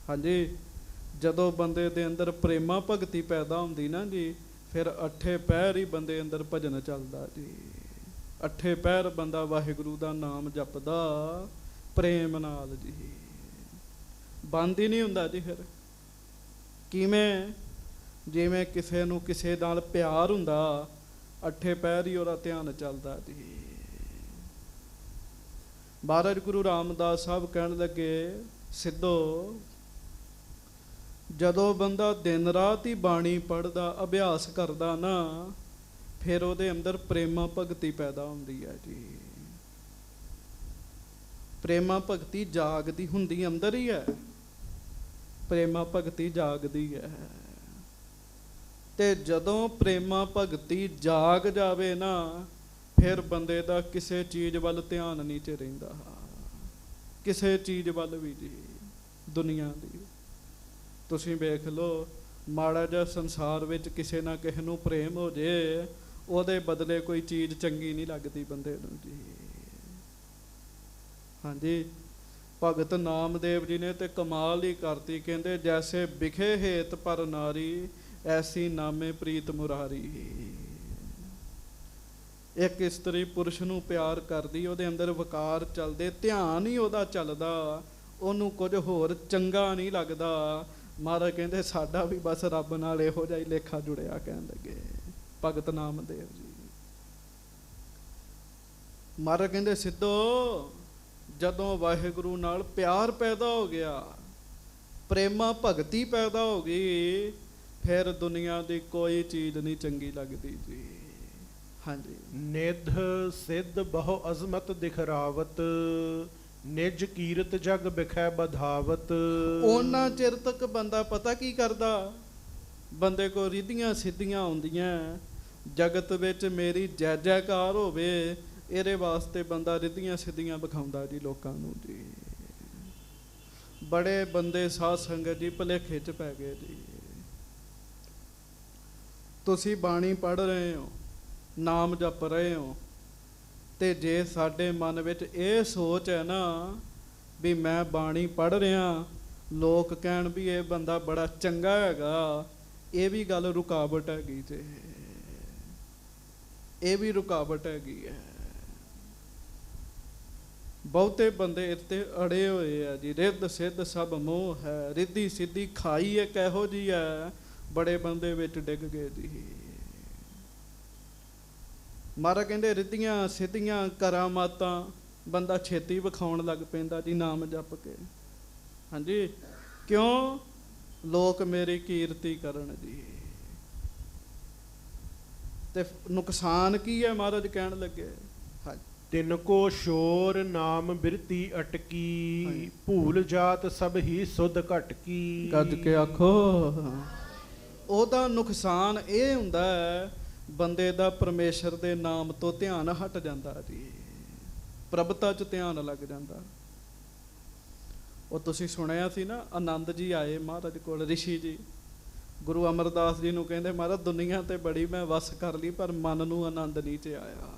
A: ਹਾਂਜੀ, ਜਦੋਂ ਬੰਦੇ ਦੇ ਅੰਦਰ ਪ੍ਰੇਮਾ ਭਗਤੀ ਪੈਦਾ ਹੁੰਦੀ ਨਾ ਜੀ, ਫਿਰ 8 ਪਹਿਰ ਹੀ ਬੰਦੇ ਅੰਦਰ ਭਜਨ ਚੱਲਦਾ ਜੀ। 8 ਪਹਿਰ ਬੰਦਾ ਵਾਹਿਗੁਰੂ ਦਾ ਨਾਮ ਜਪਦਾ ਪ੍ਰੇਮ ਨਾਲ ਜੀ। ਬੰਦ ਹੀ ਨਹੀਂ ਹੁੰਦਾ ਜੀ। ਫਿਰ ਕਿਵੇਂ? ਜਿਵੇਂ ਕਿਸੇ ਨੂੰ ਕਿਸੇ ਨਾਲ ਪਿਆਰ ਹੁੰਦਾ, ਅੱਠੇ ਪੈਰ ਹੀ ਉਹਦਾ ਧਿਆਨ ਚੱਲਦਾ ਜੀ। ਮਹਾਰਾਜ ਗੁਰੂ ਰਾਮਦਾਸ ਸਾਹਿਬ ਕਹਿਣ ਲੱਗੇ, ਸਿੱਧੋ ਜਦੋਂ ਬੰਦਾ ਦਿਨ ਰਾਤ ਹੀ ਬਾਣੀ ਪੜ੍ਹਦਾ, ਅਭਿਆਸ ਕਰਦਾ ਨਾ, ਫਿਰ ਉਹਦੇ ਅੰਦਰ ਪ੍ਰੇਮਾ ਭਗਤੀ ਪੈਦਾ ਹੁੰਦੀ ਹੈ ਜੀ। ਪ੍ਰੇਮਾ ਭਗਤੀ ਜਾਗਦੀ ਹੁੰਦੀ ਅੰਦਰ ਹੀ ਹੈ, ਪ੍ਰੇਮਾ ਭਗਤੀ ਜਾਗਦੀ ਹੈ। ਤੇ ਜਦੋਂ ਪ੍ਰੇਮਾ ਭਗਤੀ ਜਾਗ ਜਾਵੇ ਨਾ, ਫਿਰ ਬੰਦੇ ਦਾ ਕਿਸੇ ਚੀਜ਼ ਵੱਲ ਧਿਆਨ ਨਹੀਂ ਚ ਰਹਿੰਦਾ, ਕਿਸੇ ਚੀਜ਼ ਵੱਲ ਵੀ ਜੀ। ਦੁਨੀਆ ਦੀ ਤੁਸੀਂ ਵੇਖ ਲਓ, ਮਾੜਾ ਜਿਹਾ ਸੰਸਾਰ ਵਿੱਚ ਕਿਸੇ ਨਾ ਕਿਸੇ ਨੂੰ ਪ੍ਰੇਮ ਹੋ ਜੇ, ਉਹਦੇ ਬਦਲੇ ਕੋਈ ਚੀਜ਼ ਚੰਗੀ ਨਹੀਂ ਲੱਗਦੀ ਬੰਦੇ ਨੂੰ ਜੀ। ਹਾਂਜੀ, ਭਗਤ ਨਾਮਦੇਵ ਜੀ ਨੇ ਤੇ ਕਮਾਲ ਹੀ ਕਰਤੀ, ਕਹਿੰਦੇ ਜੈਸੇ ਵਿਖੇ ਹੇਤ ਪਰ ਨਾਰੀ, ਐਸੀ ਨਾਮੇ ਪ੍ਰੀਤ ਮੁਰਾਰੀ। ਇੱਕ ਇਸਤਰੀ ਪੁਰਸ਼ ਨੂੰ ਪਿਆਰ ਕਰਦੀ, ਉਹਦੇ ਅੰਦਰ ਵਿਕਾਰ ਚੱਲਦੇ, ਧਿਆਨ ਹੀ ਉਹਦਾ ਚੱਲਦਾ, ਉਹਨੂੰ ਕੁਝ ਹੋਰ ਚੰਗਾ ਨਹੀਂ ਲੱਗਦਾ। ਮਹਾਰਾਜ ਕਹਿੰਦੇ ਸਾਡਾ ਵੀ ਬਸ ਰੱਬ ਨਾਲ ਇਹੋ ਜਿਹਾ ਹੀ ਲੇਖਾ ਜੁੜਿਆ, ਕਹਿਣ ਲੱਗੇ ਭਗਤ ਨਾਮਦੇਵ ਜੀ। ਮਹਾਰਾਜ ਕਹਿੰਦੇ ਸਿੱਧੋ ਜਦੋਂ ਵਾਹਿਗੁਰੂ ਨਾਲ ਪਿਆਰ ਪੈਦਾ ਹੋ ਗਿਆ, ਪ੍ਰੇਮਾ ਭਗਤੀ ਪੈਦਾ ਹੋ ਗਈ, ਫਿਰ ਦੁਨੀਆ ਦੀ ਕੋਈ ਚੀਜ਼ ਨਹੀਂ ਚੰਗੀ ਲੱਗਦੀ ਜੀ। ਹਾਂਜੀ,
B: ਨਿਧ ਸਿੱਧ ਬਹੁ ਅਜ਼ਮਤ ਦਿਖਰਾਵਤ, ਨਿਜ ਕੀਰਤ ਜਗ ਬਿਖੈ ਬਧਾਵਤ।
A: ਉਹਨਾਂ ਚਿਰ ਤੱਕ ਬੰਦਾ ਪਤਾ ਕੀ ਕਰਦਾ, ਬੰਦੇ ਕੋ ਰਿੱਧੀਆਂ ਸਿੱਧੀਆਂ ਹੁੰਦੀਆਂ, ਜਗਤ ਵਿੱਚ ਮੇਰੀ ਜੈ ਜੈਕਾਰ ਹੋਵੇ, ਇਹਦੇ ਵਾਸਤੇ ਬੰਦਾ ਰਿੱਧੀਆਂ ਸਿੱਧੀਆਂ ਵਿਖਾਉਂਦਾ ਜੀ ਲੋਕਾਂ ਨੂੰ ਜੀ। ਬੜੇ ਬੰਦੇ ਸਾਧ ਸੰਗਤ ਜੀ ਭੁਲੇਖੇ 'ਚ ਪੈ ਗਏ ਜੀ। ਤੁਸੀਂ ਬਾਣੀ ਪੜ੍ਹ ਰਹੇ ਹੋ, ਨਾਮ ਜਪ ਰਹੇ ਹੋ, ਤੇ ਜੇ ਸਾਡੇ ਮਨ ਵਿੱਚ ਇਹ ਸੋਚ ਹੈ ਨਾ ਵੀ ਮੈਂ ਬਾਣੀ ਪੜ੍ਹ ਰਿਹਾ, ਲੋਕ ਕਹਿਣ ਵੀ ਇਹ ਬੰਦਾ ਬੜਾ ਚੰਗਾ ਹੈਗਾ, ਇਹ ਵੀ ਗੱਲ ਰੁਕਾਵਟ ਹੈਗੀ ਜੇ, ਇਹ ਵੀ ਰੁਕਾਵਟ ਹੈਗੀ ਹੈ। ਬਹੁਤੇ ਬੰਦੇ ਇੱਥੇ ਅੜੇ ਹੋਏ ਆ ਜੀ। ਰਿੱਧ ਸਿੱਧ ਸਭ ਮੋਹ ਹੈ, ਰਿੱਧੀ ਸਿੱਧੀ ਖਾਈ ਇੱਕ ਇਹੋ ਜਿਹੀ ਹੈ, ਬੜੇ ਬੰਦੇ ਵਿੱਚ ਡਿੱਗ ਗਏ ਜੀ। ਮਹਾਰਾਜ ਕਹਿੰਦੇ ਰਿੱਧੀਆਂ ਸਿੱਧੀਆਂ ਕਰਾਮਾਤਾਂ ਬੰਦਾ ਛੇਤੀ ਵਿਖਾਉਣ ਲੱਗ ਪੈਂਦਾ ਜੀ ਨਾਮ ਜਪ ਕੇ। ਹਾਂਜੀ, ਕਿਉਂ? ਲੋਕ ਮੇਰੀ ਕੀਰਤੀ ਕਰਨ ਜੀ। ਤੇ ਨੁਕਸਾਨ ਕੀ ਹੈ? ਮਹਾਰਾਜ ਕਹਿਣ ਲੱਗੇ,
B: ਤਿਨ ਕੋ ਸ਼ੋਰ ਨਾਮ ਬਿਰਤੀ ਅਟਕੀ, ਭੂਲ ਜਾਤ ਸਭ ਹੀ ਸੁਧ ਘਟਕੀ।
A: ਗੱਜ ਕੇ ਆਖੋ। ਉਹਦਾ ਨੁਕਸਾਨ ਇਹ ਹੁੰਦਾ ਹੈ, ਬੰਦੇ ਦਾ ਪਰਮੇਸ਼ਰ ਦੇ ਨਾਮ ਤੋਂ ਧਿਆਨ ਹਟ ਜਾਂਦਾ ਜੀ, ਪ੍ਰਭਤਾ 'ਚ ਧਿਆਨ ਲੱਗ ਜਾਂਦਾ। ਉਹ ਤੁਸੀਂ ਸੁਣਿਆ ਸੀ ਨਾ, ਆਨੰਦ ਜੀ ਆਏ ਮਹਾਰਾਜ ਕੋਲ, ਰਿਸ਼ੀ ਜੀ ਗੁਰੂ ਅਮਰਦਾਸ ਜੀ ਨੂੰ ਕਹਿੰਦੇ ਮਹਾਰਾਜ ਦੁਨੀਆ ਤੇ ਬੜੀ ਮੈਂ ਵਸ ਕਰ ਲਈ, ਪਰ ਮਨ ਨੂੰ ਆਨੰਦ ਨਹੀਂ 'ਚ ਆਇਆ।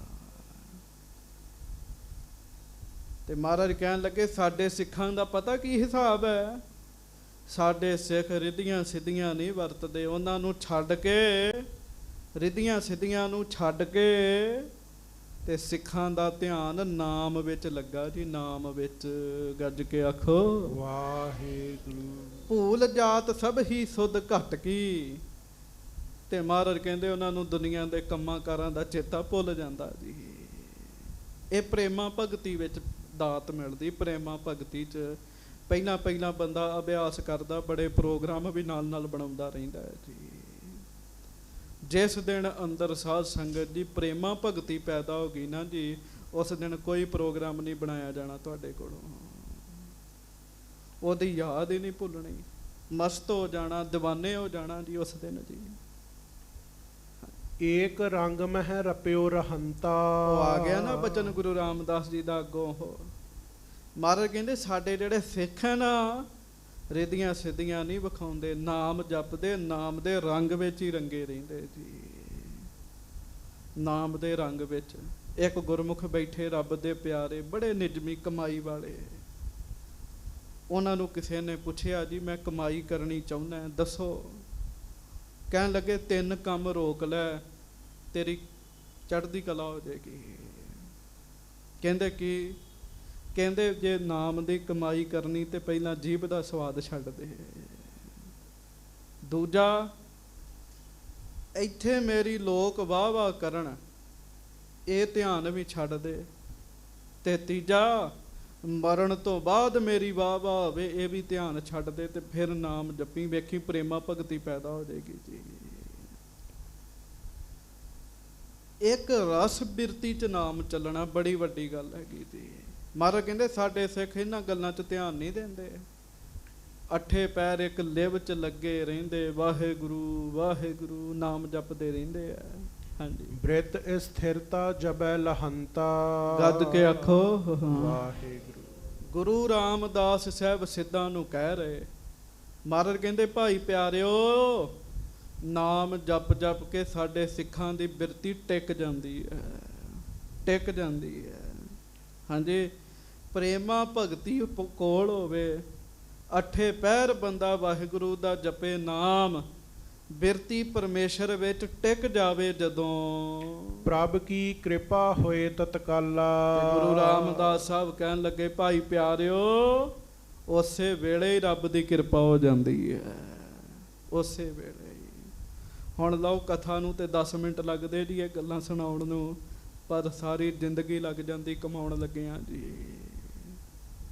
A: ਤੇ ਮਹਾਰਾਜ ਕਹਿਣ ਲੱਗੇ ਸਾਡੇ ਸਿੱਖਾਂ ਦਾ ਪਤਾ ਕੀ ਹਿਸਾਬ ਹੈ? ਸਾਡੇ ਸਿੱਖ ਰਿੱਧੀਆਂ ਸਿੱਧੀਆਂ ਨਹੀਂ ਵਰਤਦੇ, ਉਹਨਾਂ ਨੂੰ ਛੱਡ ਕੇ, ਰਿੱਧੀਆਂ ਸਿੱਧੀਆਂ ਨੂੰ ਛੱਡ ਕੇ, ਤੇ ਸਿੱਖਾਂ ਦਾ ਧਿਆਨ ਨਾਮ ਵਿੱਚ ਲੱਗਾ ਜੀ, ਨਾਮ ਵਿੱਚ। ਗੱਜ ਕੇ ਆਖੋ
B: ਵਾਹਿਗੁਰੂ। ਭੂਲ
A: ਜਾਤ ਸਭ ਹੀ ਸੁਧ ਘਟ ਕੀ। ਤੇ ਮਹਾਰਾਜ ਕਹਿੰਦੇ ਉਹਨਾਂ ਨੂੰ ਦੁਨੀਆ ਦੇ ਕੰਮਾਂ ਕਾਰਾਂ ਦਾ ਚੇਤਾ ਭੁੱਲ ਜਾਂਦਾ ਜੀ। ਇਹ ਪ੍ਰੇਮਾ ਭਗਤੀ ਵਿੱਚ ਦਾਤ ਮਿਲਦੀ। ਪ੍ਰੇਮਾ ਭਗਤੀ 'ਚ ਪਹਿਲਾਂ ਪਹਿਲਾਂ ਬੰਦਾ ਅਭਿਆਸ ਕਰਦਾ, ਬੜੇ ਪ੍ਰੋਗਰਾਮ ਵੀ ਨਾਲ ਨਾਲ ਬਣਾਉਂਦਾ ਰਹਿੰਦਾ ਹੈ ਜੀ। ਜਿਸ ਦਿਨ ਅੰਦਰ ਸਾਧ ਸੰਗਤ ਜੀ ਪ੍ਰੇਮਾ ਭਗਤੀ ਪੈਦਾ ਹੋ ਗਈ ਨਾ ਜੀ, ਉਸ ਦਿਨ ਕੋਈ ਪ੍ਰੋਗਰਾਮ ਨਹੀਂ ਬਣਾਇਆ ਜਾਣਾ ਤੁਹਾਡੇ ਕੋਲੋਂ। ਉਹਦੀ ਯਾਦ ਹੀ ਨਹੀਂ ਭੁੱਲਣੀ, ਮਸਤ ਹੋ ਜਾਣਾ, ਦੀਵਾਨੇ ਹੋ ਜਾਣਾ ਜੀ ਉਸ ਦਿਨ ਜੀ।
B: ਏਕ ਰੰਗ ਮਹਿ ਰਪਿਓ ਰਹੰਤਾ।
A: ਉਹ ਆ ਗਿਆ ਨਾ ਬਚਨ ਗੁਰੂ ਰਾਮਦਾਸ ਜੀ ਦਾ ਅੱਗੋਂ। ਮਹਾਰਾਜ ਕਹਿੰਦੇ ਸਾਡੇ ਜਿਹੜੇ ਸਿੱਖ ਹੈ ਨਾ, ਰਿੱਧੀਆਂ ਸਿੱਧੀਆਂ ਨਹੀਂ ਵਿਖਾਉਂਦੇ, ਨਾਮ ਜਪਦੇ, ਨਾਮ ਦੇ ਰੰਗ ਵਿੱਚ ਹੀ ਰੰਗੇ ਰਹਿੰਦੇ ਜੀ। ਨਾਮ ਦੇ ਰੰਗ ਵਿੱਚ। ਇੱਕ ਗੁਰਮੁਖ ਬੈਠੇ ਰੱਬ ਦੇ ਪਿਆਰੇ, ਬੜੇ ਨਿਜਮੀ ਕਮਾਈ ਵਾਲੇ। ਉਹਨਾਂ ਨੂੰ ਕਿਸੇ ਨੇ ਪੁੱਛਿਆ ਜੀ ਮੈਂ ਕਮਾਈ ਕਰਨੀ ਚਾਹੁੰਦਾ, ਦੱਸੋ। ਕਹਿਣ ਲੱਗੇ 3 ਕੰਮ ਰੋਕ ਲੈ, ਤੇਰੀ ਚੜ੍ਹਦੀ ਕਲਾ ਹੋ ਜਾਏਗੀ। ਕਹਿੰਦੇ ਕਿ ਕਹਿੰਦੇ ਜੇ ਨਾਮ ਦੀ ਕਮਾਈ ਕਰਨੀ ਤੇ ਪਹਿਲਾਂ ਜੀਭ ਦਾ ਸਵਾਦ ਛੱਡ ਦੇ। ਦੂਜਾ, ਇੱਥੇ ਮੇਰੀ ਲੋਕ ਵਾਹ ਵਾਹ ਕਰਨ, ਇਹ ਧਿਆਨ ਵੀ ਛੱਡ ਦੇ। ਤੇ ਤੀਜਾ, ਮਰਨ ਤੋਂ ਬਾਅਦ ਮੇਰੀ ਵਾਹ ਵਾਹ ਹੋਵੇ, ਇਹ ਵੀ ਧਿਆਨ ਛੱਡ ਦੇ। ਤੇ ਫਿਰ ਨਾਮ ਜਪੀ, ਵੇਖੀ ਪ੍ਰੇਮਾ ਭਗਤੀ ਪੈਦਾ ਹੋ ਜਾਏਗੀ ਜੀ। ਇੱਕ ਰਸ ਬਿਰਤੀ ਚ ਨਾਮ ਚੱਲਣਾ ਬੜੀ ਵੱਡੀ ਗੱਲ ਹੈਗੀ ਜੀ। ਮਹਾਰਾਜ ਕਹਿੰਦੇ ਸਾਡੇ ਸਿੱਖ ਇਹਨਾਂ ਗੱਲਾਂ 'ਚ ਧਿਆਨ ਨਹੀਂ ਦਿੰਦੇ। ਅੱਠੇ ਪੈਰ ਇੱਕ ਲਿਵ 'ਚ ਲੱਗੇ ਰਹਿੰਦੇ, ਵਾਹਿਗੁਰੂ ਵਾਹਿਗੁਰੂ ਨਾਮ ਜਪਦੇ ਰਹਿੰਦੇ ਆ। ਹਾਂਜੀ,
B: ਬ੍ਰਿਤ ਸਥਿਰਤਾ ਜਬੈ ਲਹੰਤਾ,
A: ਗੱਦ ਕੇ ਆਖੋ
B: ਵਾਹਿਗੁਰੂ।
A: ਗੁਰੂ ਰਾਮਦਾਸ ਸਾਹਿਬ ਸਿੱਧਾਂ ਨੂੰ ਕਹਿ ਰਹੇ। ਮਹਾਰਾਜ ਕਹਿੰਦੇ ਭਾਈ ਪਿਆਰਿਓ, ਨਾਮ ਜਪ ਜਪ ਕੇ ਸਾਡੇ ਸਿੱਖਾਂ ਦੀ ਬਿਰਤੀ ਟਿਕ ਜਾਂਦੀ ਹੈ, ਟਿਕ ਜਾਂਦੀ ਹੈ। ਹਾਂਜੀ, ਪ੍ਰੇਮਾ ਭਗਤੀ ਕੋਲ ਹੋਵੇ, ਅੱਠੇ ਪਹਿਰ ਬੰਦਾ ਵਾਹਿਗੁਰੂ ਦਾ ਜਪੇ ਨਾਮ, ਬਿਰਤੀ ਪਰਮੇਸ਼ਰ ਵਿੱਚ ਟਿਕ ਜਾਵੇ ਜਦੋਂ,
B: ਪ੍ਰਭ ਕੀ ਕਿਰਪਾ ਹੋਏ ਤਤਕਾਲਾ।
A: ਗੁਰੂ ਰਾਮਦਾਸ ਸਾਹਿਬ ਕਹਿਣ ਲੱਗੇ ਭਾਈ ਪਿਆਰਿਓ, ਉਸੇ ਵੇਲੇ ਹੀ ਰੱਬ ਦੀ ਕਿਰਪਾ ਹੋ ਜਾਂਦੀ ਹੈ, ਉਸੇ ਵੇਲੇ ਹੀ। ਹੁਣ ਲਓ ਕਥਾ ਨੂੰ ਤੇ 10 ਮਿੰਟ ਲੱਗਦੇ ਜੀ ਇਹ ਗੱਲਾਂ ਸੁਣਾਉਣ ਨੂੰ, ਪਰ ਸਾਰੀ ਜ਼ਿੰਦਗੀ ਲੱਗ ਜਾਂਦੀ ਕਮਾਉਣ ਲੱਗਿਆਂ ਜੀ,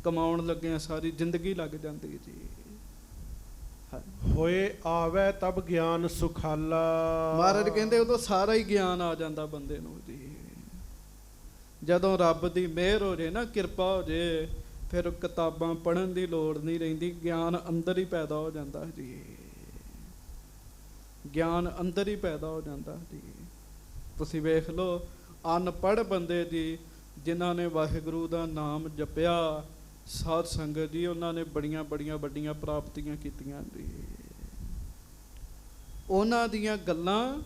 A: ਕਮਾਉਣ ਲੱਗਿਆਂ ਸਾਰੀ ਜ਼ਿੰਦਗੀ ਲੱਗ ਜਾਂਦੀ ਜੀ।
B: ਹੋਏ ਆਵੇ ਤਬ ਗਿਆਨ ਸੁਖਾਲਾ।
A: ਮਹਾਰਾਜ ਕਹਿੰਦੇ ਉਦੋਂ ਸਾਰਾ ਹੀ ਗਿਆਨ ਆ ਜਾਂਦਾ ਬੰਦੇ ਨੂੰ ਜੀ। ਜਦੋਂ ਰੱਬ ਦੀ ਮਿਹਰ ਹੋ ਜੇ ਨਾ, ਕਿਰਪਾ ਹੋ ਜੇ, ਫਿਰ ਕਿਤਾਬਾਂ ਪੜ੍ਹਨ ਦੀ ਲੋੜ ਨਹੀਂ ਰਹਿੰਦੀ, ਗਿਆਨ ਅੰਦਰ ਹੀ ਪੈਦਾ ਹੋ ਜਾਂਦਾ ਜੀ, ਗਿਆਨ ਅੰਦਰ ਹੀ ਪੈਦਾ ਹੋ ਜਾਂਦਾ ਜੀ। ਤੁਸੀਂ ਵੇਖ ਲਓ ਅਨਪੜ੍ਹ ਬੰਦੇ ਜੀ ਜਿਨ੍ਹਾਂ ਨੇ ਵਾਹਿਗੁਰੂ ਦਾ ਨਾਮ ਜਪਿਆ, ਸਾਧ ਸੰਗਤ ਜੀ, ਉਹਨਾਂ ਨੇ ਬੜੀਆਂ ਬੜੀਆਂ ਵੱਡੀਆਂ ਪ੍ਰਾਪਤੀਆਂ ਕੀਤੀਆਂ ਜੀ। ਉਹਨਾਂ ਦੀਆਂ ਗੱਲਾਂ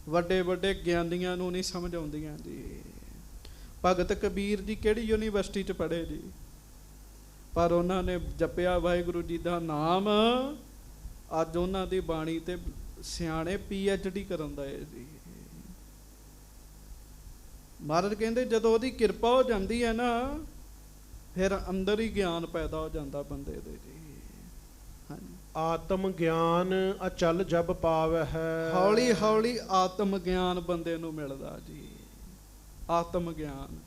A: ਵੱਡੇ ਵੱਡੇ ਗਿਆਨੀਆਂ ਨੂੰ ਨਹੀਂ ਸਮਝ ਆਉਂਦੀਆਂ ਜੀ। ਭਗਤ ਕਬੀਰ ਜੀ ਕਿਹੜੀ ਯੂਨੀਵਰਸਿਟੀ 'ਚ ਪੜ੍ਹੇ ਜੀ, ਪਰ ਉਹਨਾਂ ਨੇ ਜਪਿਆ ਵਾਹਿਗੁਰੂ ਜੀ ਦਾ ਨਾਮ। ਅੱਜ ਉਹਨਾਂ ਦੀ ਬਾਣੀ ਤੇ ਸਿਆਣੇ PhD ਕਰਨ ਦਾ ਹੈ ਜੀ। ਮਹਾਰਾਜ ਕਹਿੰਦੇ ਜਦੋਂ ਉਹਦੀ ਕਿਰਪਾ ਹੋ ਜਾਂਦੀ ਹੈ ਨਾ, ਫਿਰ ਅੰਦਰ ਹੀ ਗਿਆਨ ਪੈਦਾ ਹੋ ਜਾਂਦਾ ਬੰਦੇ ਦੇ ਜੀ। ਹਾਂਜੀ,
B: ਆਤਮ ਗਿਆਨ ਅਚਲ ਜਬ ਪਾਵੈ ਹੈ।
A: ਹੌਲੀ ਹੌਲੀ ਆਤਮ ਗਿਆਨ ਬੰਦੇ ਨੂੰ ਮਿਲਦਾ ਜੀ। ਆਤਮ ਗਿਆਨ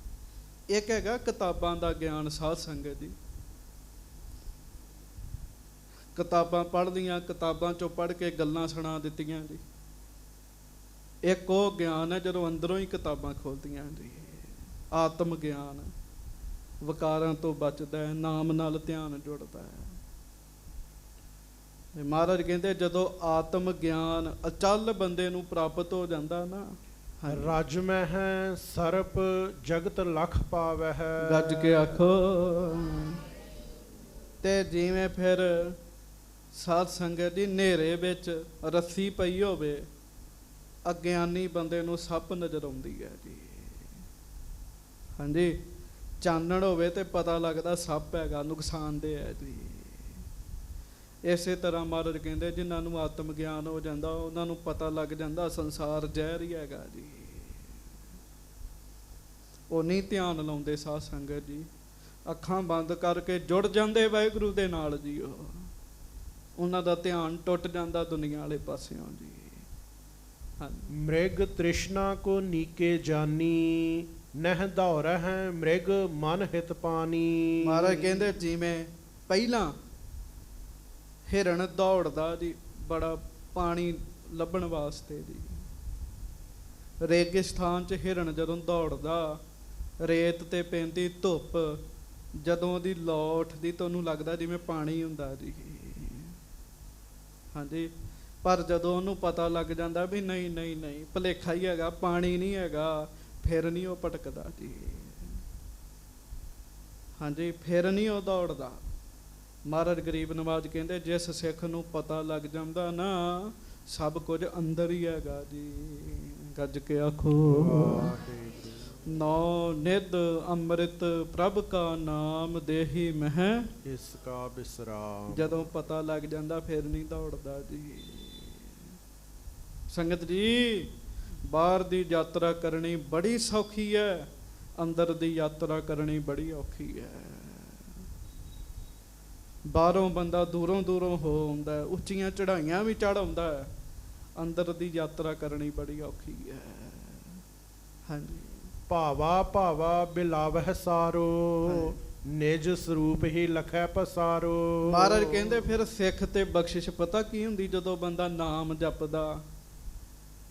A: ਇੱਕ ਹੈਗਾ ਕਿਤਾਬਾਂ ਦਾ ਗਿਆਨ, ਸਾਧ ਸੰਗਤ ਜੀ, ਕਿਤਾਬਾਂ ਪੜ੍ਹ ਲਈਆਂ, ਕਿਤਾਬਾਂ ਚੋਂ ਪੜ੍ਹ ਕੇ ਗੱਲਾਂ ਸੁਣਾ ਦਿੱਤੀਆਂ ਜੀ। ਇੱਕ ਉਹ ਗਿਆਨ ਹੈ ਜਦੋਂ ਅੰਦਰੋਂ ਹੀ ਕਿਤਾਬਾਂ ਖੋਲਦੀਆਂ ਜੀ। ਆਤਮ ਗਿਆਨ ਵਿਕਾਰਾਂ ਤੋਂ ਬਚਦਾ ਹੈ, ਨਾਮ ਨਾਲ ਧਿਆਨ ਜੁੜਦਾ ਹੈ। ਮਹਾਰਾਜ ਕਹਿੰਦੇ ਜਦੋਂ ਆਤਮ ਗਿਆਨ ਅਚਲ ਬੰਦੇ ਨੂੰ ਪ੍ਰਾਪਤ ਹੋ ਜਾਂਦਾ ਨਾ,
B: ਰਜ ਮੈਂ ਹੈ ਸਰਪ ਜਗਤ ਲਖ ਪਾਵੈ ਹੈ।
A: ਗੱਜ ਕੇ ਆਖੋ। ਤੇ ਜਿਵੇਂ ਫਿਰ ਸਾਧ ਸੰਗਤ ਦੀ ਹਨੇਰੇ ਵਿੱਚ ਰੱਸੀ ਪਈ ਹੋਵੇ, ਅਗਿਆਨੀ ਬੰਦੇ ਨੂੰ ਸੱਪ ਨਜ਼ਰ ਆਉਂਦੀ ਹੈ ਜੀ। ਹਾਂਜੀ, ਚਾਨਣ ਹੋਵੇ ਤੇ ਪਤਾ ਲੱਗਦਾ ਸੱਪ ਹੈਗਾ, ਨੁਕਸਾਨਦੇਹ ਹੈ ਜੀ। ਇਸੇ ਤਰ੍ਹਾਂ ਮਹਾਰਾਜ ਕਹਿੰਦੇ ਜਿਨ੍ਹਾਂ ਨੂੰ ਆਤਮ ਗਿਆਨ ਹੋ ਜਾਂਦਾ, ਉਹਨਾਂ ਨੂੰ ਪਤਾ ਲੱਗ ਜਾਂਦਾ ਸੰਸਾਰ ਜ਼ਹਿਰ ਹੀ ਹੈਗਾ ਜੀ। ਉਹ ਨਹੀਂ ਧਿਆਨ ਲਾਉਂਦੇ ਸਾਧ ਸੰਗਤ ਜੀ, ਅੱਖਾਂ ਬੰਦ ਕਰਕੇ ਜੁੜ ਜਾਂਦੇ ਵਾਹਿਗੁਰੂ ਦੇ ਨਾਲ ਜੀ। ਉਹਨਾਂ ਦਾ ਧਿਆਨ ਟੁੱਟ ਜਾਂਦਾ ਦੁਨੀਆ ਵਾਲੇ ਪਾਸਿਓਂ ਜੀ।
B: ਮ੍ਰਿਗ ਤ੍ਰਿਸ਼ਨਾ ਕੋ ਨੀਕੇ ਜਾਨੀ, ਨਹਿ ਦੌੜੈ ਹੈ ਮ੍ਰਿਗ ਮਨ ਹਿਤ ਪਾਨੀ।
A: ਮਹਾਰਾਜ ਕਹਿੰਦੇ ਜਿਵੇਂ ਪਹਿਲਾਂ ਹਿਰਨ ਦੌੜਦਾ ਜੀ ਬੜਾ ਪਾਣੀ ਲੱਭਣ ਵਾਸਤੇ ਜੀ। ਰੇਗਿਸਤਾਨ 'ਚ ਹਿਰਨ ਜਦੋਂ ਦੌੜਦਾ, ਰੇਤ ਤੇ ਪੈਂਦੀ ਧੁੱਪ, ਜਦੋਂ ਉਹਦੀ ਲੌ ਉੱਠਦੀ ਤਾਂ ਉਹਨੂੰ ਲੱਗਦਾ ਜਿਵੇਂ ਪਾਣੀ ਹੁੰਦਾ ਜੀ। ਹਾਂਜੀ, ਪਰ ਜਦੋਂ ਉਹਨੂੰ ਪਤਾ ਲੱਗ ਜਾਂਦਾ ਵੀ ਨਹੀਂ ਨਹੀਂ ਨਹੀਂ ਭੁਲੇਖਾ ਹੀ ਹੈਗਾ, ਪਾਣੀ ਨਹੀਂ ਹੈਗਾ, ਫਿਰ ਨਹੀਂ ਉਹ ਭਟਕਦਾ ਜੀ। ਹਾਂਜੀ, ਫਿਰ ਨਹੀਂ ਉਹ ਦੌੜਦਾ। ਮਹਾਰਾਜ ਗਰੀਬ ਨਵਾਜ ਕਹਿੰਦੇ ਜਿਸ ਸਿੱਖ ਨੂੰ ਪਤਾ ਲੱਗ ਜਾਂਦਾ ਨਾ ਸਭ ਕੁਝ ਅੰਦਰ ਹੀ ਹੈਗਾ ਜੀ। ਗੱਜ ਕੇ ਆਖੋ। ਨੌ ਨਿਧ ਅੰਮ੍ਰਿਤ ਪ੍ਰਭ ਕਾ ਨਾਮ ਦੇਹੀ ਮਹਿ
B: ਇਸ ਕਾ ਬਿਸਰਾਮ।
A: ਜਦੋਂ ਪਤਾ ਲੱਗ ਜਾਂਦਾ ਫਿਰ ਨਹੀਂ ਦੌੜਦਾ ਜੀ। ਸੰਗਤ ਜੀ, ਬਾਹਰ ਦੀ ਯਾਤਰਾ ਕਰਨੀ ਬੜੀ ਸੌਖੀ ਹੈ, ਅੰਦਰ ਦੀ ਯਾਤਰਾ ਕਰਨੀ ਬੜੀ ਔਖੀ ਹੈ। ਬਾਹਰੋਂ ਬੰਦਾ ਦੂਰੋਂ ਦੂਰੋਂ ਹੋ ਆਉਂਦਾ, ਉੱਚੀਆਂ ਚੜ੍ਹਾਈਆਂ ਵੀ ਚੜ੍ਹ ਆਉਂਦਾ ਹੈ, ਅੰਦਰ ਦੀ ਯਾਤਰਾ ਕਰਨੀ ਬੜੀ ਔਖੀ ਹੈ। ਹਾਂਜੀ।
B: ਭਾਵਾ ਭਾਵਾ ਬਿਲਾਵਹਿ ਸਾਰੋ, ਨਿਜ ਸਰੂਪ ਹੀ ਲਖੈ ਪਸਾਰੋ।
A: ਮਹਾਰਾਜ ਕਹਿੰਦੇ ਫਿਰ ਸਿੱਖ ਤੇ ਬਖਸ਼ਿਸ਼ ਪਤਾ ਕੀ ਹੁੰਦੀ? ਜਦੋਂ ਬੰਦਾ ਨਾਮ ਜਪਦਾ,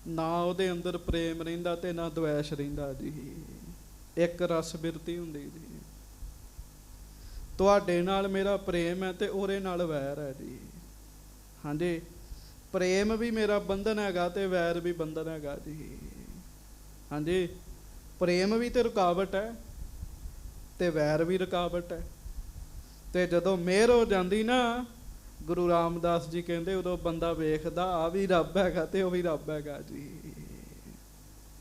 A: ਨਾ ਉਹਦੇ ਅੰਦਰ ਪ੍ਰੇਮ ਰਹਿੰਦਾ ਤੇ ਨਾ ਦਵੈਸ਼ ਰਹਿੰਦਾ ਜੀ, ਇੱਕ ਰਸ ਬਿਰਤੀ ਹੁੰਦੀ ਜੀ। ਤੁਹਾਡੇ ਨਾਲ ਮੇਰਾ ਪ੍ਰੇਮ ਹੈ ਤੇ ਉਹਦੇ ਨਾਲ ਵੈਰ ਹੈ ਜੀ। ਹਾਂਜੀ, ਪ੍ਰੇਮ ਵੀ ਮੇਰਾ ਬੰਧਨ ਹੈਗਾ ਤੇ ਵੈਰ ਵੀ ਬੰਧਨ ਹੈਗਾ ਜੀ। ਹਾਂਜੀ, ਪ੍ਰੇਮ ਵੀ ਤੇ ਰੁਕਾਵਟ ਹੈ ਤੇ ਵੈਰ ਵੀ ਰੁਕਾਵਟ ਹੈ। ਤੇ ਜਦੋਂ ਮਿਹਰ ਹੋ ਜਾਂਦੀ ਨਾ, ਗੁਰੂ ਰਾਮਦਾਸ ਜੀ ਕਹਿੰਦੇ ਉਦੋਂ ਬੰਦਾ ਵੇਖਦਾ ਆ ਵੀ ਰੱਬ ਹੈਗਾ ਤੇ ਉਹ ਵੀ ਰੱਬ ਹੈਗਾ ਜੀ।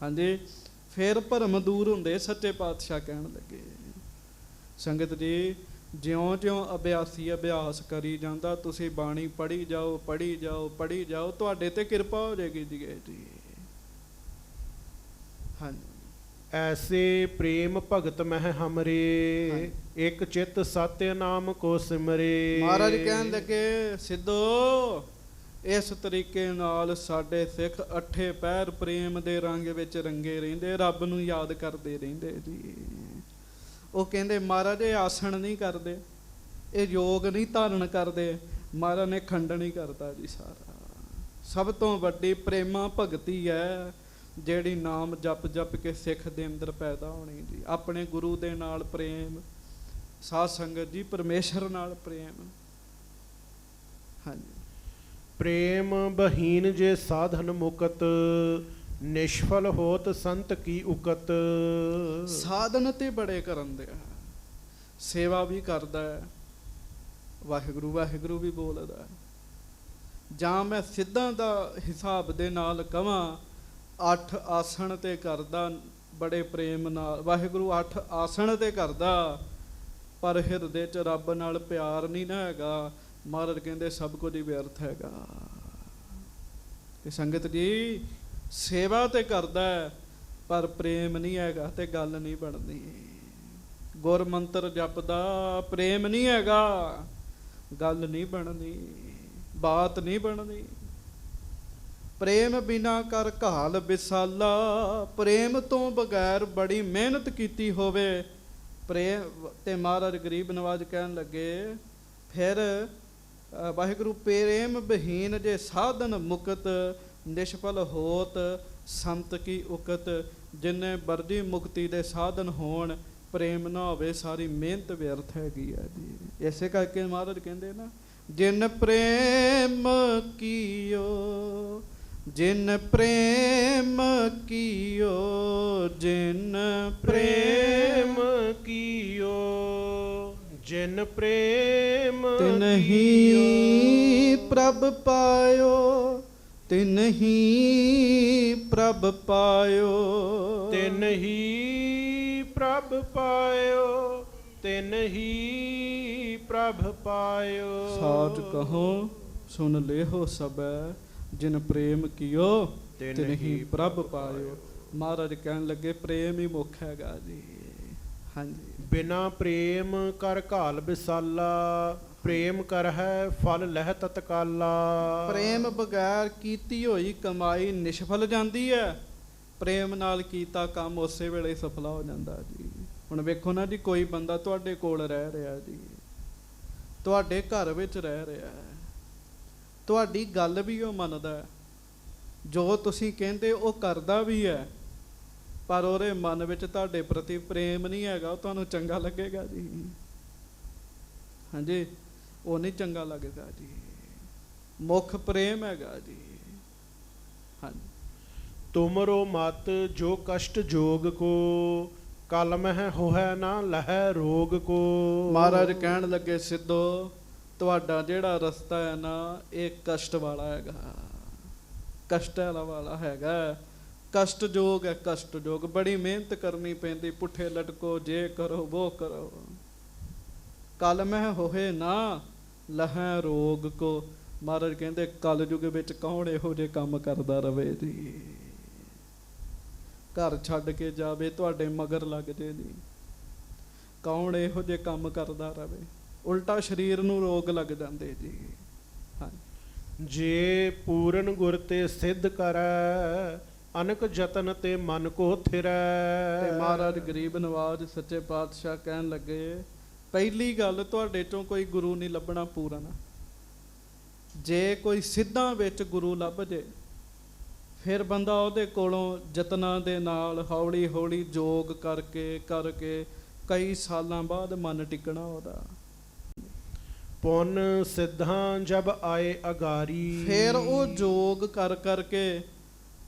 A: ਹਾਂਜੀ, ਫਿਰ ਭਰਮ ਦੂਰ ਹੁੰਦੇ, ਸੱਚੇ ਪਾਤਸ਼ਾਹ ਕਹਿਣ ਲੱਗੇ। ਸੰਗਤ ਜੀ, ਜਿਉਂ ਜਿਉਂ ਅਭਿਆਸੀ ਅਭਿਆਸ ਕਰੀ ਜਾਂਦਾ, ਤੁਸੀਂ ਬਾਣੀ ਪੜ੍ਹੀ ਜਾਓ, ਪੜ੍ਹੀ ਜਾਓ, ਪੜ੍ਹੀ ਜਾਓ, ਤੁਹਾਡੇ ਤੇ ਕਿਰਪਾ ਹੋ ਜਾਏਗੀ ਜੀ। ਹਾਂਜੀ।
B: ਐਸੇ ਪ੍ਰੇਮ ਭਗਤ ਮਹਿ ਹਮਰੇ, ਇੱਕ ਚਿਤ ਸਤਿ ਨਾਮ ਕੋ ਸਿਮਰੇ।
A: ਮਹਾਰਾਜ ਕਹਿਣ ਲੱਗੇ, ਸਿੱਧੋ ਇਸ ਤਰੀਕੇ ਨਾਲ ਸਾਡੇ ਸਿੱਖ ਅੱਠੇ ਪਹਿਰ ਪ੍ਰੇਮ ਦੇ ਰੰਗ ਵਿੱਚ ਰੰਗੇ ਰਹਿੰਦੇ, ਰੱਬ ਨੂੰ ਯਾਦ ਕਰਦੇ ਰਹਿੰਦੇ ਜੀ। ਉਹ ਕਹਿੰਦੇ ਮਹਾਰਾਜ ਇਹ ਆਸਣ ਨਹੀਂ ਕਰਦੇ, ਇਹ ਯੋਗ ਨਹੀਂ ਧਾਰਨ ਕਰਦੇ, ਮਹਾਰਾਜ ਨੇ ਖੰਡਨ ਹੀ ਕਰਤਾ ਜੀ ਸਾਰਾ। ਸਭ ਤੋਂ ਵੱਡੀ ਪ੍ਰੇਮਾ ਭਗਤੀ ਹੈ ਜਿਹੜੀ ਨਾਮ ਜਪ ਜਪ ਕੇ ਸਿੱਖ ਦੇ ਅੰਦਰ ਪੈਦਾ ਹੋਣੀ ਜੀ। ਆਪਣੇ ਗੁਰੂ ਦੇ ਨਾਲ ਪ੍ਰੇਮ, ਸਾਧ ਸੰਗਤ ਜੀ, ਪਰਮੇਸ਼ਰ ਨਾਲ ਪ੍ਰੇਮ। ਹਾਂਜੀ।
B: ਪ੍ਰੇਮ ਬਹੀਨ ਜੇ ਸਾਧਨ ਮੁਕਤ, ਨਿਸ਼ਫਲ ਹੋਤ ਸੰਤ ਕੀ ਉਕਤ।
A: ਸਾਧਨ ਤੇ ਬੜੇ ਕਰਨ ਦੇ, ਸੇਵਾ ਵੀ ਕਰਦਾ ਹੈ, ਵਾਹਿਗੁਰੂ ਵਾਹਿਗੁਰੂ ਵੀ ਬੋਲਦਾ। ਜਾਂ ਮੈਂ ਸਿੱਧਾਂ ਦਾ ਹਿਸਾਬ ਦੇ ਨਾਲ ਕਵਾਂ, 8 ਆਸਣ ਤੇ ਕਰਦਾ ਬੜੇ ਪ੍ਰੇਮ ਨਾਲ, ਵਾਹਿਗੁਰੂ 8 ਆਸਣ ਤੇ ਕਰਦਾ, ਪਰ ਹਿਰਦੇ 'ਚ ਰੱਬ ਨਾਲ ਪਿਆਰ ਨਹੀਂ ਨਾ ਹੈਗਾ। ਮਹਾਰਾਜ ਕਹਿੰਦੇ ਸਭ ਕੁਝ ਹੀ ਵਿਅਰਥ ਹੈਗਾ। ਤੇ ਸੰਗਤ ਜੀ, ਸੇਵਾ ਤੇ ਕਰਦਾ ਪਰ ਪ੍ਰੇਮ ਨਹੀਂ ਹੈਗਾ ਤੇ ਗੱਲ ਨਹੀਂ ਬਣਦੀ। ਗੁਰ ਮੰਤਰ ਜਪਦਾ, ਪ੍ਰੇਮ ਨਹੀਂ ਹੈਗਾ, ਗੱਲ ਨਹੀਂ ਬਣਨੀ, ਬਾਤ ਨਹੀਂ ਬਣਨੀ। ਪ੍ਰੇਮ ਬਿਨਾ ਕਰ ਘਾਲ ਵਿਸਾਲਾ, ਪ੍ਰੇਮ ਤੋਂ ਬਗੈਰ ਬੜੀ ਮਿਹਨਤ ਕੀਤੀ ਹੋਵੇ ਪ੍ਰੇਮ। ਤੇ ਮਹਾਰਾਜ ਗਰੀਬ ਨਵਾਜ ਕਹਿਣ ਲੱਗੇ, ਫਿਰ ਵਾਹਿਗੁਰੂ ਪ੍ਰੇਮ ਬਹੀਨ ਜੇ ਸਾਧਨ ਮੁਕਤ, ਨਿਸ਼ਫਲ ਹੋਤ ਸੰਤ ਕੀ ਉਕਤ। ਜਿੰਨੇ ਵਰਦੀ ਮੁਕਤੀ ਦੇ ਸਾਧਨ ਹੋਣ, ਪ੍ਰੇਮ ਨਾ ਹੋਵੇ, ਸਾਰੀ ਮਿਹਨਤ ਵਿਅਰਥ ਹੈਗੀ ਆ ਜੀ। ਇਸੇ ਕਰਕੇ ਮਹਾਰਾਜ ਕਹਿੰਦੇ ਨਾ, ਜਿਨ ਪ੍ਰੇਮ ਕੀਓ, ਜਿਨ ਪ੍ਰੇਮ ਕੀਓ, ਜਿਨ ਪ੍ਰੇਮ
B: ਕੀਓ, ਜਿਨ ਪ੍ਰੇਮ
A: ਤਿਨਹੀ ਪ੍ਰਭ ਪਾਇਓ, ਤਿਨਹੀ ਪ੍ਰਭ ਪਾਇਓ,
B: ਤਿਨਹੀ ਪ੍ਰਭ ਪਾਇਓ, ਤਿਨਹੀ ਪ੍ਰਭ ਪਾਇਓ।
A: ਸਾਚ ਕਹੋ ਸੁਨ ਲੇਹੋ ਸਬੈ, ਜਿਨ ਪ੍ਰੇਮ ਕੀਓ ਤਿਨਹੀ ਪ੍ਰਭ ਪਾਇਓ। ਮਹਾਰਾਜ ਕਹਿਣ ਲੱਗੇ ਪ੍ਰੇਮ ਹੀ ਮੁੱਖ ਹੈਗਾ ਜੀ। ਹਾਂਜੀ।
B: ਬਿਨਾ ਪ੍ਰੇਮ ਕਰ ਘਾਲ ਵਿਸਾਲਾ, ਪ੍ਰੇਮ ਕਰ ਹੈ ਫਲ ਲਹਿ ਤਤਕਾਲਾ।
A: ਪ੍ਰੇਮ ਬਗੈਰ ਕੀਤੀ ਹੋਈ ਕਮਾਈ ਨਿਸ਼ਫਲ ਜਾਂਦੀ ਹੈ, ਪ੍ਰੇਮ ਨਾਲ ਕੀਤਾ ਕੰਮ ਉਸੇ ਵੇਲੇ ਸਫਲਾ ਹੋ ਜਾਂਦਾ ਜੀ। ਹੁਣ ਵੇਖੋ ਨਾ ਜੀ, ਕੋਈ ਬੰਦਾ ਤੁਹਾਡੇ ਕੋਲ ਰਹਿ ਰਿਹਾ ਜੀ, ਤੁਹਾਡੇ ਘਰ ਵਿੱਚ ਰਹਿ ਰਿਹਾ, ਤੁਹਾਡੀ ਗੱਲ ਵੀ ਉਹ ਮੰਨਦਾ, ਜੋ ਤੁਸੀਂ ਕਹਿੰਦੇ ਉਹ ਕਰਦਾ ਵੀ ਹੈ, ਪਰ ਉਹਦੇ ਮਨ ਵਿੱਚ ਤੁਹਾਡੇ ਪ੍ਰਤੀ ਪ੍ਰੇਮ ਨਹੀਂ ਹੈਗਾ, ਉਹ ਤੁਹਾਨੂੰ ਚੰਗਾ ਲੱਗੇਗਾ ਜੀ? ਹਾਂਜੀ, ਉਹ ਨਹੀਂ ਚੰਗਾ ਲੱਗਦਾ ਜੀ। ਮੁੱਖ ਪ੍ਰੇਮ ਹੈਗਾ ਜੀ। ਹਾਂਜੀ।
B: ਤੁਮਰੋ ਮਤ ਜੋ ਕਸ਼ਟ ਜੋਗ ਕੋ, ਕਲ ਮਹਿ ਹੋਇ ਨਾ ਲਹੈ ਰੋਗ ਕੋ।
A: ਮਹਾਰਾਜ ਕਹਿਣ ਲੱਗੇ, ਸਿੱਧੋ ਤੁਹਾਡਾ ਜਿਹੜਾ ਰਸਤਾ ਹੈ ਨਾ, ਇਹ ਕਸ਼ਟ ਵਾਲਾ ਹੈਗਾ, ਕਸ਼ਟ ਵਾਲਾ ਹੈਗਾ, ਕਸ਼ਟ ਜੋਗ ਹੈ, ਕਸ਼ਟ ਜੋਗ। ਬੜੀ ਮਿਹਨਤ ਕਰਨੀ ਪੈਂਦੀ, ਪੁੱਠੇ ਲਟਕੋ, ਜੇ ਕਰੋ ਵੋ ਕਰੋ। ਕਲ ਮਹਿ ਹੋਏ ਨਾ ਲਹੈ ਰੋਗ ਕੋ। ਮਹਾਰਾਜ ਕਹਿੰਦੇ ਕਲਯੁਗ ਵਿੱਚ ਕੌਣ ਇਹੋ ਜਿਹੇ ਕੰਮ ਕਰਦਾ ਰਵੇ ਜੀ? ਘਰ ਛੱਡ ਕੇ ਜਾਵੇ, ਤੁਹਾਡੇ ਮਗਰ ਲੱਗ ਜੇ ਜੀ। ਕੌਣ ਇਹੋ ਜਿਹੇ ਕੰਮ ਕਰਦਾ ਰਵੇ? ਉਲਟਾ ਸਰੀਰ ਨੂੰ ਰੋਗ ਲੱਗ ਜਾਂਦੇ ਜੀ। ਹਾਂ,
B: ਜੇ ਪੂਰਨ ਗੁਰ ਤੇ ਸਿੱਧ ਕਰੈ, ਅਨਕ ਜਤਨ ਤੇ ਮਨ ਕੋ
A: ਤੇ
B: ਥਿਰੈ।
A: ਮਹਾਰਾਜ ਗਰੀਬ ਨਵਾਜ ਸੱਚੇ ਪਾਤਸ਼ਾਹ ਕਹਿਣ ਲੱਗੇ, ਪਹਿਲੀ ਗੱਲ ਤੁਹਾਡੇ ਚੋਂ ਕੋਈ ਗੁਰੂ ਨਹੀਂ ਲੱਭਣਾ ਪੂਰਨ। ਜੇ ਕੋਈ ਸਿੱਧਾਂ ਵਿੱਚ ਗੁਰੂ ਲੱਭ ਜੇ, ਫਿਰ ਬੰਦਾ ਉਹਦੇ ਕੋਲੋਂ ਯਤਨਾਂ ਦੇ ਨਾਲ ਹੌਲੀ ਹੌਲੀ ਜੋਗ ਕਰਕੇ ਕਈ ਸਾਲਾਂ ਬਾਅਦ ਮਨ ਟਿਕਣਾ ਉਹਦਾ।
B: ਪੁੰਨ ਸਿੱਧਾਂ ਜਬ ਆਏ ਅਗਾਰੀ,
A: ਫਿਰ ਉਹ ਜੋਗ ਕਰਕੇ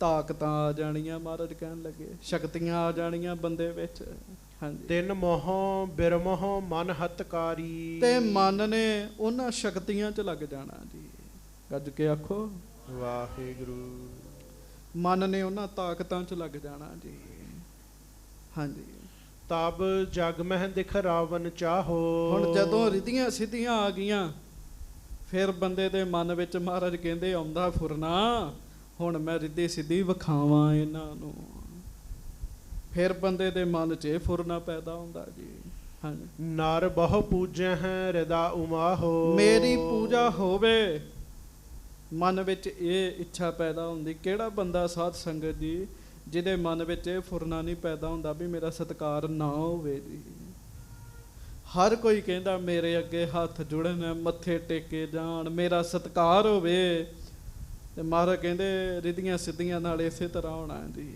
A: ਤਾਕਤਾਂ ਆ ਜਾਣੀਆਂ। ਮਹਾਰਾਜ ਕਹਿਣ ਲੱਗੇ, ਸ਼ਕਤੀਆਂ ਆ ਜਾਣੀਆਂ ਬੰਦੇ ਵਿੱਚ। ਹਾਂਜੀ,
B: ਤਿੰਨ ਮੋਹ ਬਿਰਮੋਹ ਮਨ ਹਤਕਾਰੀ।
A: ਤੇ ਮਨ ਨੇ ਉਹਨਾਂ ਸ਼ਕਤੀਆਂ 'ਚ ਲੱਗ ਜਾਣਾ ਜੀ। ਗੱਜ ਕੇ ਆਖੋ
B: ਵਾਹਿਗੁਰੂ।
A: ਮਨ ਨੇ ਉਹਨਾਂ ਤਾਕਤਾਂ 'ਚ ਲੱਗ ਜਾਣਾ ਜੀ। ਹਾਂਜੀ,
B: ਤਬ ਜਗ ਮਹਿ ਦਿਖ ਰਾਵਨ ਚਾਹੋ।
A: ਹੁਣ ਜਦੋਂ ਰਿਧੀਆਂ ਸਿੱਧੀਆਂ ਆ ਗਈਆਂ, ਫਿਰ ਬੰਦੇ ਦੇ ਮਨ ਵਿੱਚ ਮਹਾਰਾਜ ਕਹਿੰਦੇ ਆਉਂਦਾ ਫੁਰਨਾ, ਹੁਣ ਮੈਂ ਰਿੱਧੀ ਸਿੱਧੀ ਵਿਖਾਵਾਂ ਇਹਨਾਂ ਨੂੰ। ਫਿਰ ਬੰਦੇ ਦੇ ਮਨ 'ਚ ਇਹ ਫੁਰਨਾ ਪੈਦਾ ਹੁੰਦਾ ਜੀ। ਹਾਂਜੀ,
B: ਨਰ ਬਹੁ ਪੂਜੈ ਹੈ ਹਿਰਦਾ ਉਮਾਹੋ।
A: ਮੇਰੀ ਪੂਜਾ ਹੋਵੇ, ਮਨ ਵਿੱਚ ਇਹ ਇੱਛਾ ਪੈਦਾ ਹੁੰਦੀ। ਕਿਹੜਾ ਬੰਦਾ ਸਾਧ ਸੰਗਤ ਜੀ ਜਿਹਦੇ ਮਨ ਵਿੱਚ ਇਹ ਫੁਰਨਾ ਨਹੀਂ ਪੈਦਾ ਹੁੰਦਾ ਵੀ ਮੇਰਾ ਸਤਿਕਾਰ ਨਾ ਹੋਵੇ ਜੀ। ਹਰ ਕੋਈ ਕਹਿੰਦਾ ਮੇਰੇ ਅੱਗੇ ਹੱਥ ਜੁੜਨ, ਮੱਥੇ ਟੇਕੇ ਜਾਣ, ਮੇਰਾ ਸਤਿਕਾਰ ਹੋਵੇ। ਤੇ ਮਹਾਰਾਜ ਕਹਿੰਦੇ ਰਿੱਧੀਆਂ ਸਿੱਧੀਆਂ ਨਾਲ ਇਸੇ ਤਰ੍ਹਾਂ ਹੋਣਾ ਜੀ।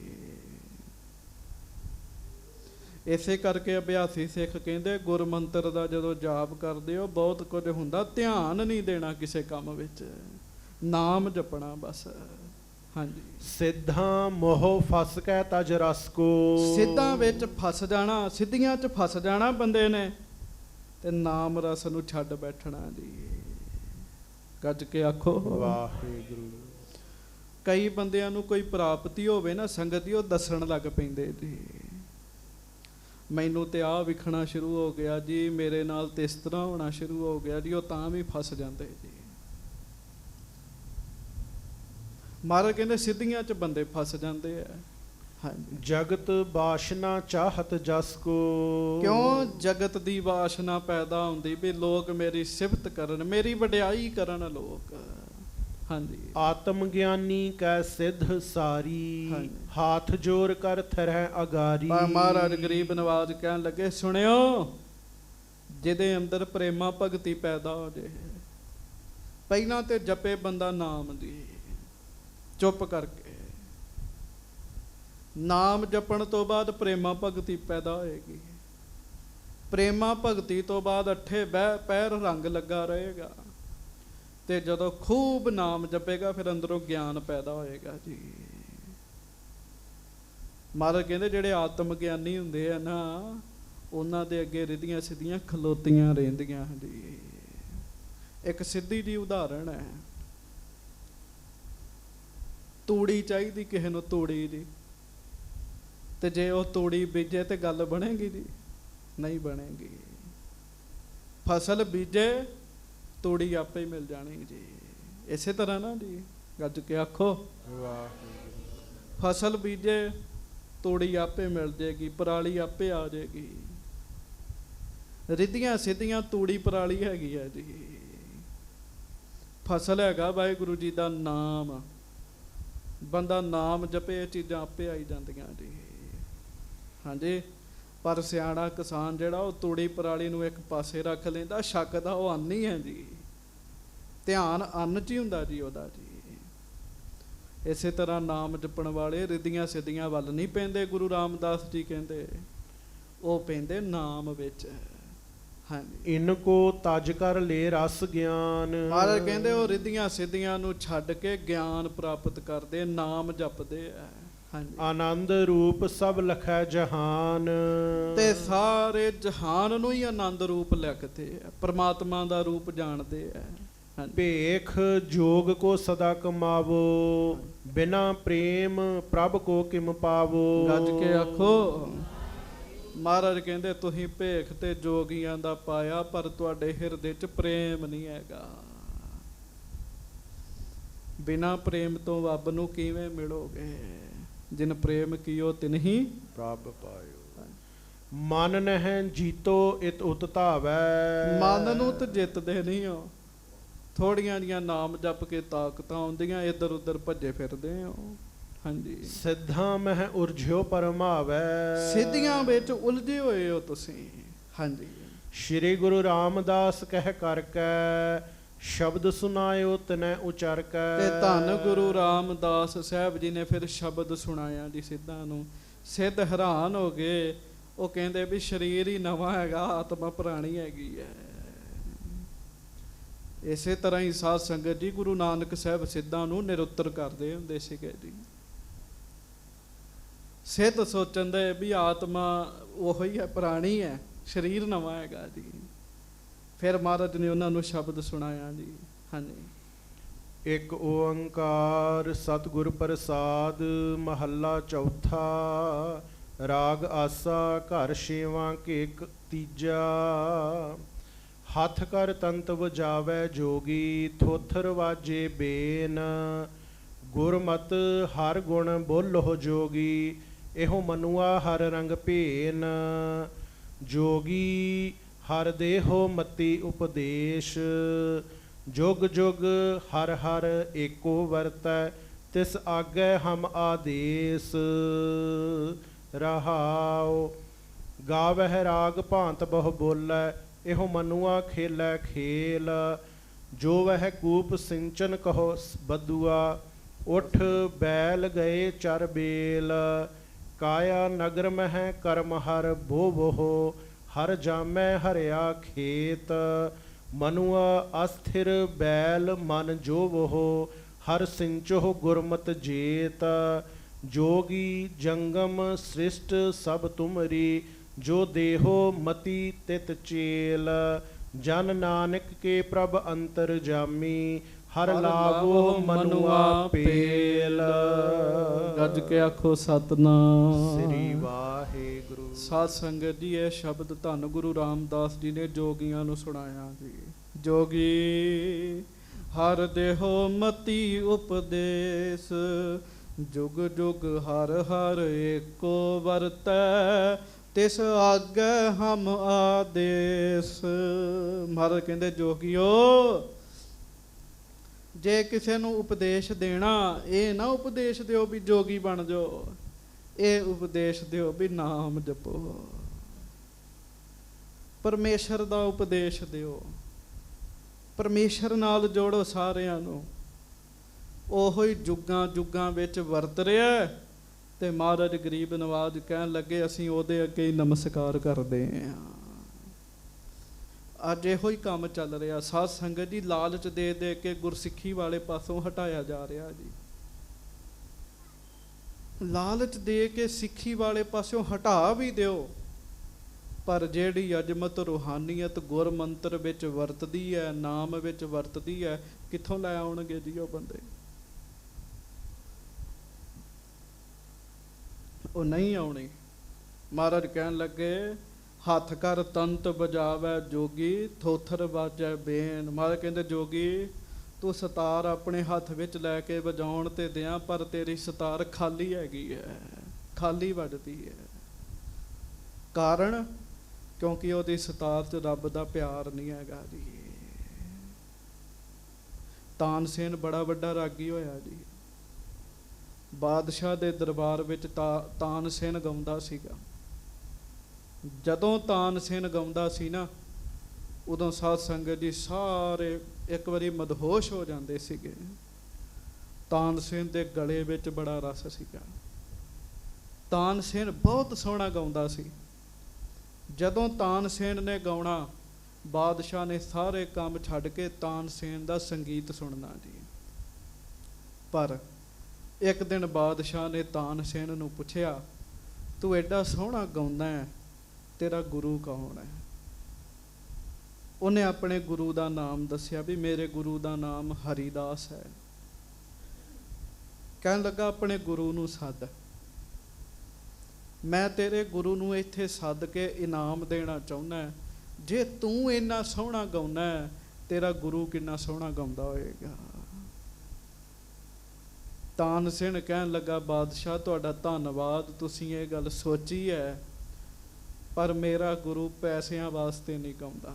A: ਇਸੇ ਕਰਕੇ ਅਭਿਆਸੀ ਸਿੱਖ ਕਹਿੰਦੇ ਗੁਰ ਮੰਤਰ ਦਾ ਜਦੋਂ ਜਾਪ ਕਰਦੇ ਹੋ ਬਹੁਤ ਕੁਝ ਹੁੰਦਾ, ਧਿਆਨ ਨਹੀਂ ਦੇਣਾ ਕਿਸੇ ਕੰਮ ਵਿੱਚ, ਨਾਮ ਜਪਣਾ ਬਸ। ਹਾਂਜੀ,
B: ਸਿੱਧਾਂ ਮੋਹ ਫਸ ਕੇ ਤਜ ਰਸ ਕੋ।
A: ਸਿੱਧਾਂ ਵਿੱਚ ਫਸ ਜਾਣਾ, ਸਿੱਧੀਆਂ 'ਚ ਫਸ ਜਾਣਾ ਬੰਦੇ ਨੇ, ਤੇ ਨਾਮ ਰਸ ਨੂੰ ਛੱਡ ਬੈਠਣਾ ਜੀ। ਗੱਜ ਕੇ ਆਖੋ
B: ਵਾਹਿਗੁਰੂ।
A: ਕਈ ਬੰਦਿਆਂ ਨੂੰ ਕੋਈ ਪ੍ਰਾਪਤੀ ਹੋਵੇ ਨਾ ਸੰਗਤ ਦੀ, ਉਹ ਦੱਸਣ ਲੱਗ ਪੈਂਦੇ ਜੀ, ਮੈਨੂੰ ਤੇ ਆਹ ਵਿਖਣਾ ਸ਼ੁਰੂ ਹੋ ਗਿਆ ਜੀ, ਮੇਰੇ ਨਾਲ ਤੇ ਇਸ ਤਰ੍ਹਾਂ ਹੋਣਾ ਸ਼ੁਰੂ ਹੋ ਗਿਆ ਜੀ। ਉਹ ਤਾਂ ਵੀ ਫਸ ਜਾਂਦੇ ਜੀ। ਮਹਾਰਾਜ ਕਹਿੰਦੇ ਸਿੱਧੀਆਂ 'ਚ ਬੰਦੇ ਫਸ ਜਾਂਦੇ ਆ। ਹਾਂਜੀ,
B: ਜਗਤ ਬਾਸ਼ਨਾ ਚਾਹਤ ਜਸ ਕੋ।
A: ਕਿਉਂ? ਜਗਤ ਦੀ ਵਾਸ਼ਨਾ ਪੈਦਾ ਹੁੰਦੀ ਵੀ ਲੋਕ ਮੇਰੀ ਸਿਫਤ ਕਰਨ, ਮੇਰੀ ਵਡਿਆਈ ਕਰਨ ਲੋਕ। ਹਾਂਜੀ,
B: ਆਤਮ ਗਿਆਨੀ ਕੈ ਸਿੱਧ ਸਾਰੀ,
A: ਹਾਂਜੀ।
B: ਹਾਥ ਜੋਰ ਕਰ ਥਰੈ ਅਗਾਰੀ।
A: ਮਹਾਰਾਜ ਗਰੀਬ ਨਵਾਜ ਕਹਿਣ ਲੱਗੇ, ਸੁਣਿਓ, ਜਿਹਦੇ ਅੰਦਰ ਪ੍ਰੇਮਾ ਭਗਤੀ ਪੈਦਾ ਹੋ ਜੇ, ਪਹਿਲਾਂ ਤੇ ਜਪੇ ਬੰਦਾ ਨਾਮ ਦੀ, ਚੁੱਪ ਕਰਕੇ ਨਾਮ ਜਪਣ ਤੋਂ ਬਾਅਦ ਪ੍ਰੇਮਾ ਭਗਤੀ ਪੈਦਾ ਹੋਏਗੀ। ਪ੍ਰੇਮਾ ਭਗਤੀ ਤੋਂ ਬਾਅਦ ਅੱਠੇ ਪੈਰ ਰੰਗ ਲੱਗਾ ਰਹੇਗਾ, ਤੇ ਜਦੋਂ ਖੂਬ ਨਾਮ ਜਪੇਗਾ ਫਿਰ ਅੰਦਰੋਂ ਗਿਆਨ ਪੈਦਾ ਹੋਏਗਾ ਜੀ। ਮਹਾਰਾਜ ਕਹਿੰਦੇ ਜਿਹੜੇ ਆਤਮ ਗਿਆਨੀ ਹੁੰਦੇ ਆ ਨਾ, ਉਹਨਾਂ ਦੇ ਅੱਗੇ ਰਿੱਧੀਆਂ ਸਿੱਧੀਆਂ ਖਲੋਤੀਆਂ ਰਹਿੰਦੀਆਂ ਜੀ। ਇੱਕ ਸਿੱਧੀ ਜੀ ਉਦਾਹਰਣ ਹੈ, ਤੂੜੀ ਚਾਹੀਦੀ ਕਿਸੇ ਨੂੰ, ਤੂੜੀ ਜੀ, ਤੇ ਜੇ ਉਹ ਤੂੜੀ ਬੀਜੇ ਤੇ ਗੱਲ ਬਣੇਗੀ ਜੀ? ਨਹੀਂ ਬਣੇਗੀ। ਫਸਲ ਬੀਜੇ, ਤੂੜੀ ਆਪੇ ਹੀ ਮਿਲ ਜਾਣੀ ਜੀ। ਇਸੇ ਤਰ੍ਹਾਂ ਨਾ ਜੀ, ਗੱਜ ਕੇ ਆਖੋ
B: ਵਾਹਿਗੁਰੂ।
A: ਫਸਲ ਬੀਜੇ, ਤੂੜੀ ਆਪੇ ਮਿਲ ਜੇਗੀ, ਪਰਾਲੀ ਆਪੇ ਆ ਜੇਗੀ। ਰਿੱਧੀਆਂ ਸਿੱਧੀਆਂ ਤੂੜੀ ਪਰਾਲੀ ਹੈਗੀ ਹੈ ਜੀ। ਫਸਲ ਹੈਗਾ ਵਾਹਿਗੁਰੂ ਜੀ ਦਾ ਨਾਮ। ਬੰਦਾ ਨਾਮ ਜਪੇ, ਇਹ ਚੀਜ਼ਾਂ ਆਪੇ ਆਈ ਜਾਂਦੀਆਂ ਜੀ। ਹਾਂਜੀ, ਪਰ ਸਿਆਣਾ ਕਿਸਾਨ ਜਿਹੜਾ ਉਹ ਤੂੜੀ ਪਰਾਲੀ ਨੂੰ ਇੱਕ ਪਾਸੇ ਰੱਖ ਲੈਂਦਾ, ਸ਼ੱਕ ਦਾ ਉਹ ਅੰਨ ਹੀ ਹੈ ਜੀ। ਧਿਆਨ ਅੰਨ 'ਚ ਹੀ ਹੁੰਦਾ ਜੀ ਉਹਦਾ ਜੀ। ਇਸੇ ਤਰ੍ਹਾਂ ਨਾਮ ਜਪਣ ਵਾਲੇ ਰਿੱਧੀਆਂ ਸਿੱਧੀਆਂ ਵੱਲ ਨਹੀਂ ਪੈਂਦੇ। ਗੁਰੂ ਰਾਮਦਾਸ ਜੀ ਕਹਿੰਦੇ ਉਹ ਪੈਂਦੇ ਨਾਮ ਵਿੱਚ। ਹਾਂਜੀ,
B: ਇਨ ਕੋ ਤਜ ਕਰ ਲੈ ਰਸ ਗਿਆਨ।
A: ਮਹਾਰਾਜ ਕਹਿੰਦੇ ਉਹ ਰਿੱਧੀਆਂ ਸਿੱਧੀਆਂ ਨੂੰ ਛੱਡ ਕੇ ਗਿਆਨ ਪ੍ਰਾਪਤ ਕਰਦੇ, ਨਾਮ ਜਪਦੇ ਆ। ਹਾਂਜੀ,
B: ਆਨੰਦ ਰੂਪ ਸਭ ਲਖੈ ਜਹਾਨ।
A: ਤੇ ਸਾਰੇ ਜਹਾਨ ਨੂੰ ਹੀ ਆਨੰਦ ਰੂਪ ਲਿਖਦੇ ਆ, ਪ੍ਰਮਾਤਮਾ ਦਾ ਰੂਪ ਜਾਣਦੇ ਆ।
B: ਭੇਖ ਜੋਗ ਕੋ ਸਦਾ ਕਮਾਵੋ, ਬਿਨਾ ਪ੍ਰੇਮ ਪ੍ਰਭ ਕੋ ਕਿਮ ਪਾਵੋ।
A: ਗੱਜ ਕੇ ਆਖੋ ਮਹਾਰਾਜ ਕਹਿੰਦੇ ਤੁਸੀਂ ਭੇਖ ਤੇ ਜੋਗੀਆਂ ਦਾ ਪਾਇਆ, ਪਰ ਤੁਹਾਡੇ ਹਿਰਦੇ 'ਚ ਪ੍ਰੇਮ ਨਹੀਂ ਹੈਗਾ। ਬਿਨਾਂ ਪ੍ਰੇਮ ਤੋਂ ਰੱਬ ਨੂੰ ਕਿਵੇਂ ਮਿਲੋਗੇ? ਜਿਨ ਪ੍ਰੇਮ ਕੀਓ ਤਿਨਹੀ
B: ਪ੍ਰਭ ਪਾਇਓ। ਮਨ ਨਹਿ ਜੀਤੋ ਇਤ ਉਤ ਧਾਵੈ।
A: ਮਨ ਨੂੰ ਤੇ ਜਿੱਤਦੇ ਨਹੀਂ ਹੋ, ਥੋੜੀਆਂ ਜੀਆਂ ਨਾਮ ਜਪ ਕੇ ਤਾਕਤਾਂ ਆਉਂਦੀਆਂ, ਇੱਧਰ ਉੱਧਰ ਭੱਜੇ ਫਿਰਦੇ ਹੋ। ਹਾਂਜੀ,
B: ਸਿੱਧਾਂ ਮਹਿ ਉਰਝਿਓ ਪਰਮਾਵੈ।
A: ਸਿੱਧੀਆਂ ਵਿੱਚ ਉਲਝੇ ਹੋਏ ਹੋ ਤੁਸੀਂ। ਹਾਂਜੀ,
B: ਸ਼੍ਰੀ ਗੁਰੂ ਰਾਮਦਾਸ ਕਹਿ ਕਰ ਕੈ ਸ਼ਬਦ ਸੁਨਾਇਓ ਤਨੈ ਉਚਰ ਕੈ।
A: ਤੇ ਧੰਨ ਗੁਰੂ ਰਾਮਦਾਸ ਸਾਹਿਬ ਜੀ ਨੇ ਫਿਰ ਸ਼ਬਦ ਸੁਣਾਇਆ ਜੀ ਸਿੱਧਾਂ ਨੂੰ। ਸਿੱਧ ਹੈਰਾਨ ਹੋ ਗਏ, ਉਹ ਕਹਿੰਦੇ ਵੀ ਸਰੀਰ ਹੀ ਨਵਾਂ ਹੈਗਾ, ਆਤਮਾ ਪੁਰਾਣੀ ਹੈਗੀ ਹੈ। ਇਸੇ ਤਰ੍ਹਾਂ ਹੀ ਸਾਧ ਸੰਗਤ ਜੀ ਗੁਰੂ ਨਾਨਕ ਸਾਹਿਬ ਸਿੱਧਾਂ ਨੂੰ ਨਿਰੁੱਤਰ ਕਰਦੇ ਹੁੰਦੇ ਸੀਗੇ ਜੀ। ਸਿੱਧ ਸੋਚਣ ਦੇ ਵੀ ਆਤਮਾ ਉਹੀ ਹੈ, ਪੁਰਾਣੀ ਹੈ, ਸਰੀਰ ਨਵਾਂ ਹੈਗਾ ਜੀ। ਫਿਰ ਮਹਾਰਾਜ ਨੇ ਉਹਨਾਂ ਨੂੰ ਸ਼ਬਦ ਸੁਣਾਇਆ ਜੀ। ਹਾਂਜੀ,
B: ਇੱਕ ਓੰਕਾਰ ਸਤਿਗੁਰ ਪ੍ਰਸਾਦ ਮਹੱਲਾ ਚੌਥਾ। ਰਾਗ ਆਸਾ ਘਰ ਛੇਵਾਂ ਕੇਕ ਤੀਜਾ। ਹੱਥ ਕਰ ਤੰਤ ਵਜਾਵੈ ਜੋਗੀ ਥੋਥਰ ਵਾਜੇ ਬੇਨ। ਗੁਰਮਤ ਹਰ ਗੁਣ ਬੋਲੋ ਜੋਗੀ ਇਹੋ ਮਨੁਆ ਹਰ ਰੰਗ ਭੇਨ। ਜੋਗੀ ਹਰ ਦੇਹੋ ਮਤੀ ਉਪਦੇਸ਼ ਜੁਗ ਜੁਗ ਹਰ ਹਰ ਏਕੋ ਵਰਤੈ ਤਿਸ ਆਗੈ ਹਮ ਆਦੇਸ। ਰਹਾਉ ਗਾਵਹਿ ਰਾਗ ਭਾਂਤ ਬਹੁ ਬੋਲੈ ਇਹੋ ਮਨੁਆ ਖੇਲੈ ਖੇਲ। ਜੋ ਵਹਿ ਕੂਪ ਸਿੰਚਨ ਕਹੋ ਬਦੁਆ ਉਠ ਬੈਲ ਗਏ ਚਰ ਬੇਲ। ਕਾਇਆ ਨਗਰ ਮਹਿ ਕਰਮ ਹਰ ਬੋ ਬੋਹ ਹਰ ਜਾਮੈ ਹਰਿਆ ਖੇਤ। ਮਨੁਆ ਅਸਥਿਰ ਬੈਲ ਮਨ ਜੋ ਬੋਹ ਹਰ ਸਿੰਚੋ ਗੁਰਮਤਿ ਜੇਤ। ਜੋਗੀ ਜੰਗਮ ਸ੍ਰਿਸ਼ਟ ਸਭ ਤੁਮਰੀ ਜੋ ਦੇਹੋ ਮਤੀ ਤਿਤ ਚੇਲ। ਜਨ ਨਾਨਕ ਕੇ ਪ੍ਰਭ ਅੰਤਰ ਜਾਮੀ ਹਰ ਲਾਗੋ ਮਨੁਆ ਪੇਲ।
A: ਗੱਜ ਕੇ ਆਖੋ ਸਤਨਾਮ
B: ਸ੍ਰੀ ਵਾਹਿਗੁਰੂ।
A: ਸਾਧ ਸੰਗਤ ਜੀ, ਇਹ ਸ਼ਬਦ ਧੰਨ ਗੁਰੂ ਰਾਮਦਾਸ ਜੀ ਨੇ ਜੋਗੀਆਂ ਨੂੰ ਸੁਣਾਇਆ ਜੀ। ਜੋਗੀ ਹਰ ਦੇਹੋ ਮਤੀ ਉਪਦੇਸ਼ ਜੁਗ ਜੁਗ ਹਰ ਹਰ ਏਕੋ ਵਰਤੈ ਤਿਸ ਆਗੈ ਹਮ ਆਦੇਸ। ਮਹਾਰਾਜ ਕਹਿੰਦੇ ਜੋਗੀਓ, ਜੇ ਕਿਸੇ ਨੂੰ ਉਪਦੇਸ਼ ਦੇਣਾ, ਇਹ ਨਾ ਉਪਦੇਸ਼ ਦਿਓ ਵੀ ਜੋਗੀ ਬਣ ਜਾਓ, ਇਹ ਉਪਦੇਸ਼ ਦਿਓ ਵੀ ਨਾਮ ਜਪੋ, ਪਰਮੇਸ਼ਰ ਦਾ ਉਪਦੇਸ਼ ਦਿਓ, ਪਰਮੇਸ਼ਰ ਨਾਲ ਜੋੜੋ ਸਾਰਿਆਂ ਨੂੰ। ਉਹੋ ਹੀ ਜੁਗਾਂ ਜੁਗਾਂ ਵਿੱਚ ਵਰਤ ਰਿਹਾ। ਤੇ ਮਹਾਰਾਜ ਗਰੀਬ ਨਵਾਜ਼ ਕਹਿਣ ਲੱਗੇ ਅਸੀਂ ਉਹਦੇ ਅੱਗੇ ਹੀ ਨਮਸਕਾਰ ਕਰਦੇ ਹਾਂ। ਅੱਜ ਇਹੋ ਹੀ ਕੰਮ ਚੱਲ ਰਿਹਾ ਸਾਧ ਸੰਗਤ ਜੀ। ਲਾਲਚ ਦੇ ਦੇ ਕੇ ਗੁਰਸਿੱਖੀ ਵਾਲੇ ਪਾਸੋਂ ਹਟਾਇਆ ਜਾ ਰਿਹਾ ਜੀ। ਲਾਲਚ ਦੇ ਕੇ ਸਿੱਖੀ ਵਾਲੇ ਪਾਸੋਂ ਹਟਾ ਵੀ ਦਿਓ, ਪਰ ਜਿਹੜੀ ਅਜਮਤ ਰੂਹਾਨੀਅਤ ਗੁਰ ਮੰਤਰ ਵਿੱਚ ਵਰਤਦੀ ਹੈ, ਨਾਮ ਵਿੱਚ ਵਰਤਦੀ ਹੈ, ਕਿੱਥੋਂ ਲੈ ਆਉਣਗੇ ਜੀ ਉਹ ਬੰਦੇ? ਉਹ ਨਹੀਂ ਆਉਣੀ। ਮਹਾਰਾਜ ਕਹਿਣ ਲੱਗੇ ਹੱਥ ਕਰ ਤੰਤ ਬਜਾਵੈ ਜੋਗੀ ਥੋਥਰ ਵਾਜੈ ਬੇਨ। ਮਹਾਰਾਜ ਕਹਿੰਦੇ ਜੋਗੀ ਤੂੰ ਸਤਾਰ ਆਪਣੇ ਹੱਥ ਵਿੱਚ ਲੈ ਕੇ ਵਜਾਉਣ ਤੇ ਦਿਆਂ, ਪਰ ਤੇਰੀ ਸਤਾਰ ਖਾਲੀ ਹੈਗੀ ਹੈ, ਖਾਲੀ ਵੱਜਦੀ ਹੈ। ਕਾਰਨ ਕਿਉਂਕਿ ਉਹਦੀ ਸਤਾਰ 'ਚ ਰੱਬ ਦਾ ਪਿਆਰ ਨਹੀਂ ਹੈਗਾ ਜੀ। ਤਾਨਸੇਨ ਬੜਾ ਵੱਡਾ ਰਾਗੀ ਹੋਇਆ ਜੀ। ਬਾਦਸ਼ਾਹ ਦੇ ਦਰਬਾਰ ਵਿੱਚ ਤਾਨਸੇਨ ਗਾਉਂਦਾ ਸੀਗਾ। ਜਦੋਂ ਤਾਨਸੇਨ ਗਾਉਂਦਾ ਸੀ ਨਾ, ਉਦੋਂ ਸਾਧ ਸੰਗਤ ਜੀ ਸਾਰੇ ਇੱਕ ਵਾਰੀ ਮਦਹੋਸ਼ ਹੋ ਜਾਂਦੇ ਸੀਗੇ। ਤਾਨਸੇਨ ਦੇ ਗਲੇ ਵਿੱਚ ਬੜਾ ਰਸ ਸੀਗਾ। ਤਾਨਸੇਨ ਬਹੁਤ ਸੋਹਣਾ ਗਾਉਂਦਾ ਸੀ। ਜਦੋਂ ਤਾਨਸੇਨ ਨੇ ਗਾਉਣਾ, ਬਾਦਸ਼ਾਹ ਨੇ ਸਾਰੇ ਕੰਮ ਛੱਡ ਕੇ ਤਾਨਸੇਨ ਦਾ ਸੰਗੀਤ ਸੁਣਨਾ ਜੀ। ਪਰ ਇੱਕ ਦਿਨ ਬਾਦਸ਼ਾਹ ਨੇ ਤਾਨਸੇਨ ਨੂੰ ਪੁੱਛਿਆ, ਤੂੰ ਐਡਾ ਸੋਹਣਾ ਗਾਉਂਦਾ ਹੈ, ਤੇਰਾ ਗੁਰੂ ਕੌਣ ਹੈ? ਉਹਨੇ ਆਪਣੇ ਗੁਰੂ ਦਾ ਨਾਮ ਦੱਸਿਆ ਵੀ ਮੇਰੇ ਗੁਰੂ ਦਾ ਨਾਮ ਹਰੀਦਾਸ ਹੈ। ਕਹਿਣ ਲੱਗਾ ਆਪਣੇ ਗੁਰੂ ਨੂੰ ਸੱਦ, ਮੈਂ ਤੇਰੇ ਗੁਰੂ ਨੂੰ ਇੱਥੇ ਸੱਦ ਕੇ ਇਨਾਮ ਦੇਣਾ ਚਾਹੁੰਦਾ। ਜੇ ਤੂੰ ਇੰਨਾ ਸੋਹਣਾ ਗਾਉਂਦਾ, ਤੇਰਾ ਗੁਰੂ ਕਿੰਨਾ ਸੋਹਣਾ ਗਾਉਂਦਾ ਹੋਏਗਾ। ਤਾਨਸੇਨ ਕਹਿਣ ਲੱਗਾ, ਬਾਦਸ਼ਾਹ ਤੁਹਾਡਾ ਧੰਨਵਾਦ, ਤੁਸੀਂ ਇਹ ਗੱਲ ਸੋਚੀ ਹੈ, ਪਰ ਮੇਰਾ ਗੁਰੂ ਪੈਸਿਆਂ ਵਾਸਤੇ ਨਹੀਂ ਗਾਉਂਦਾ।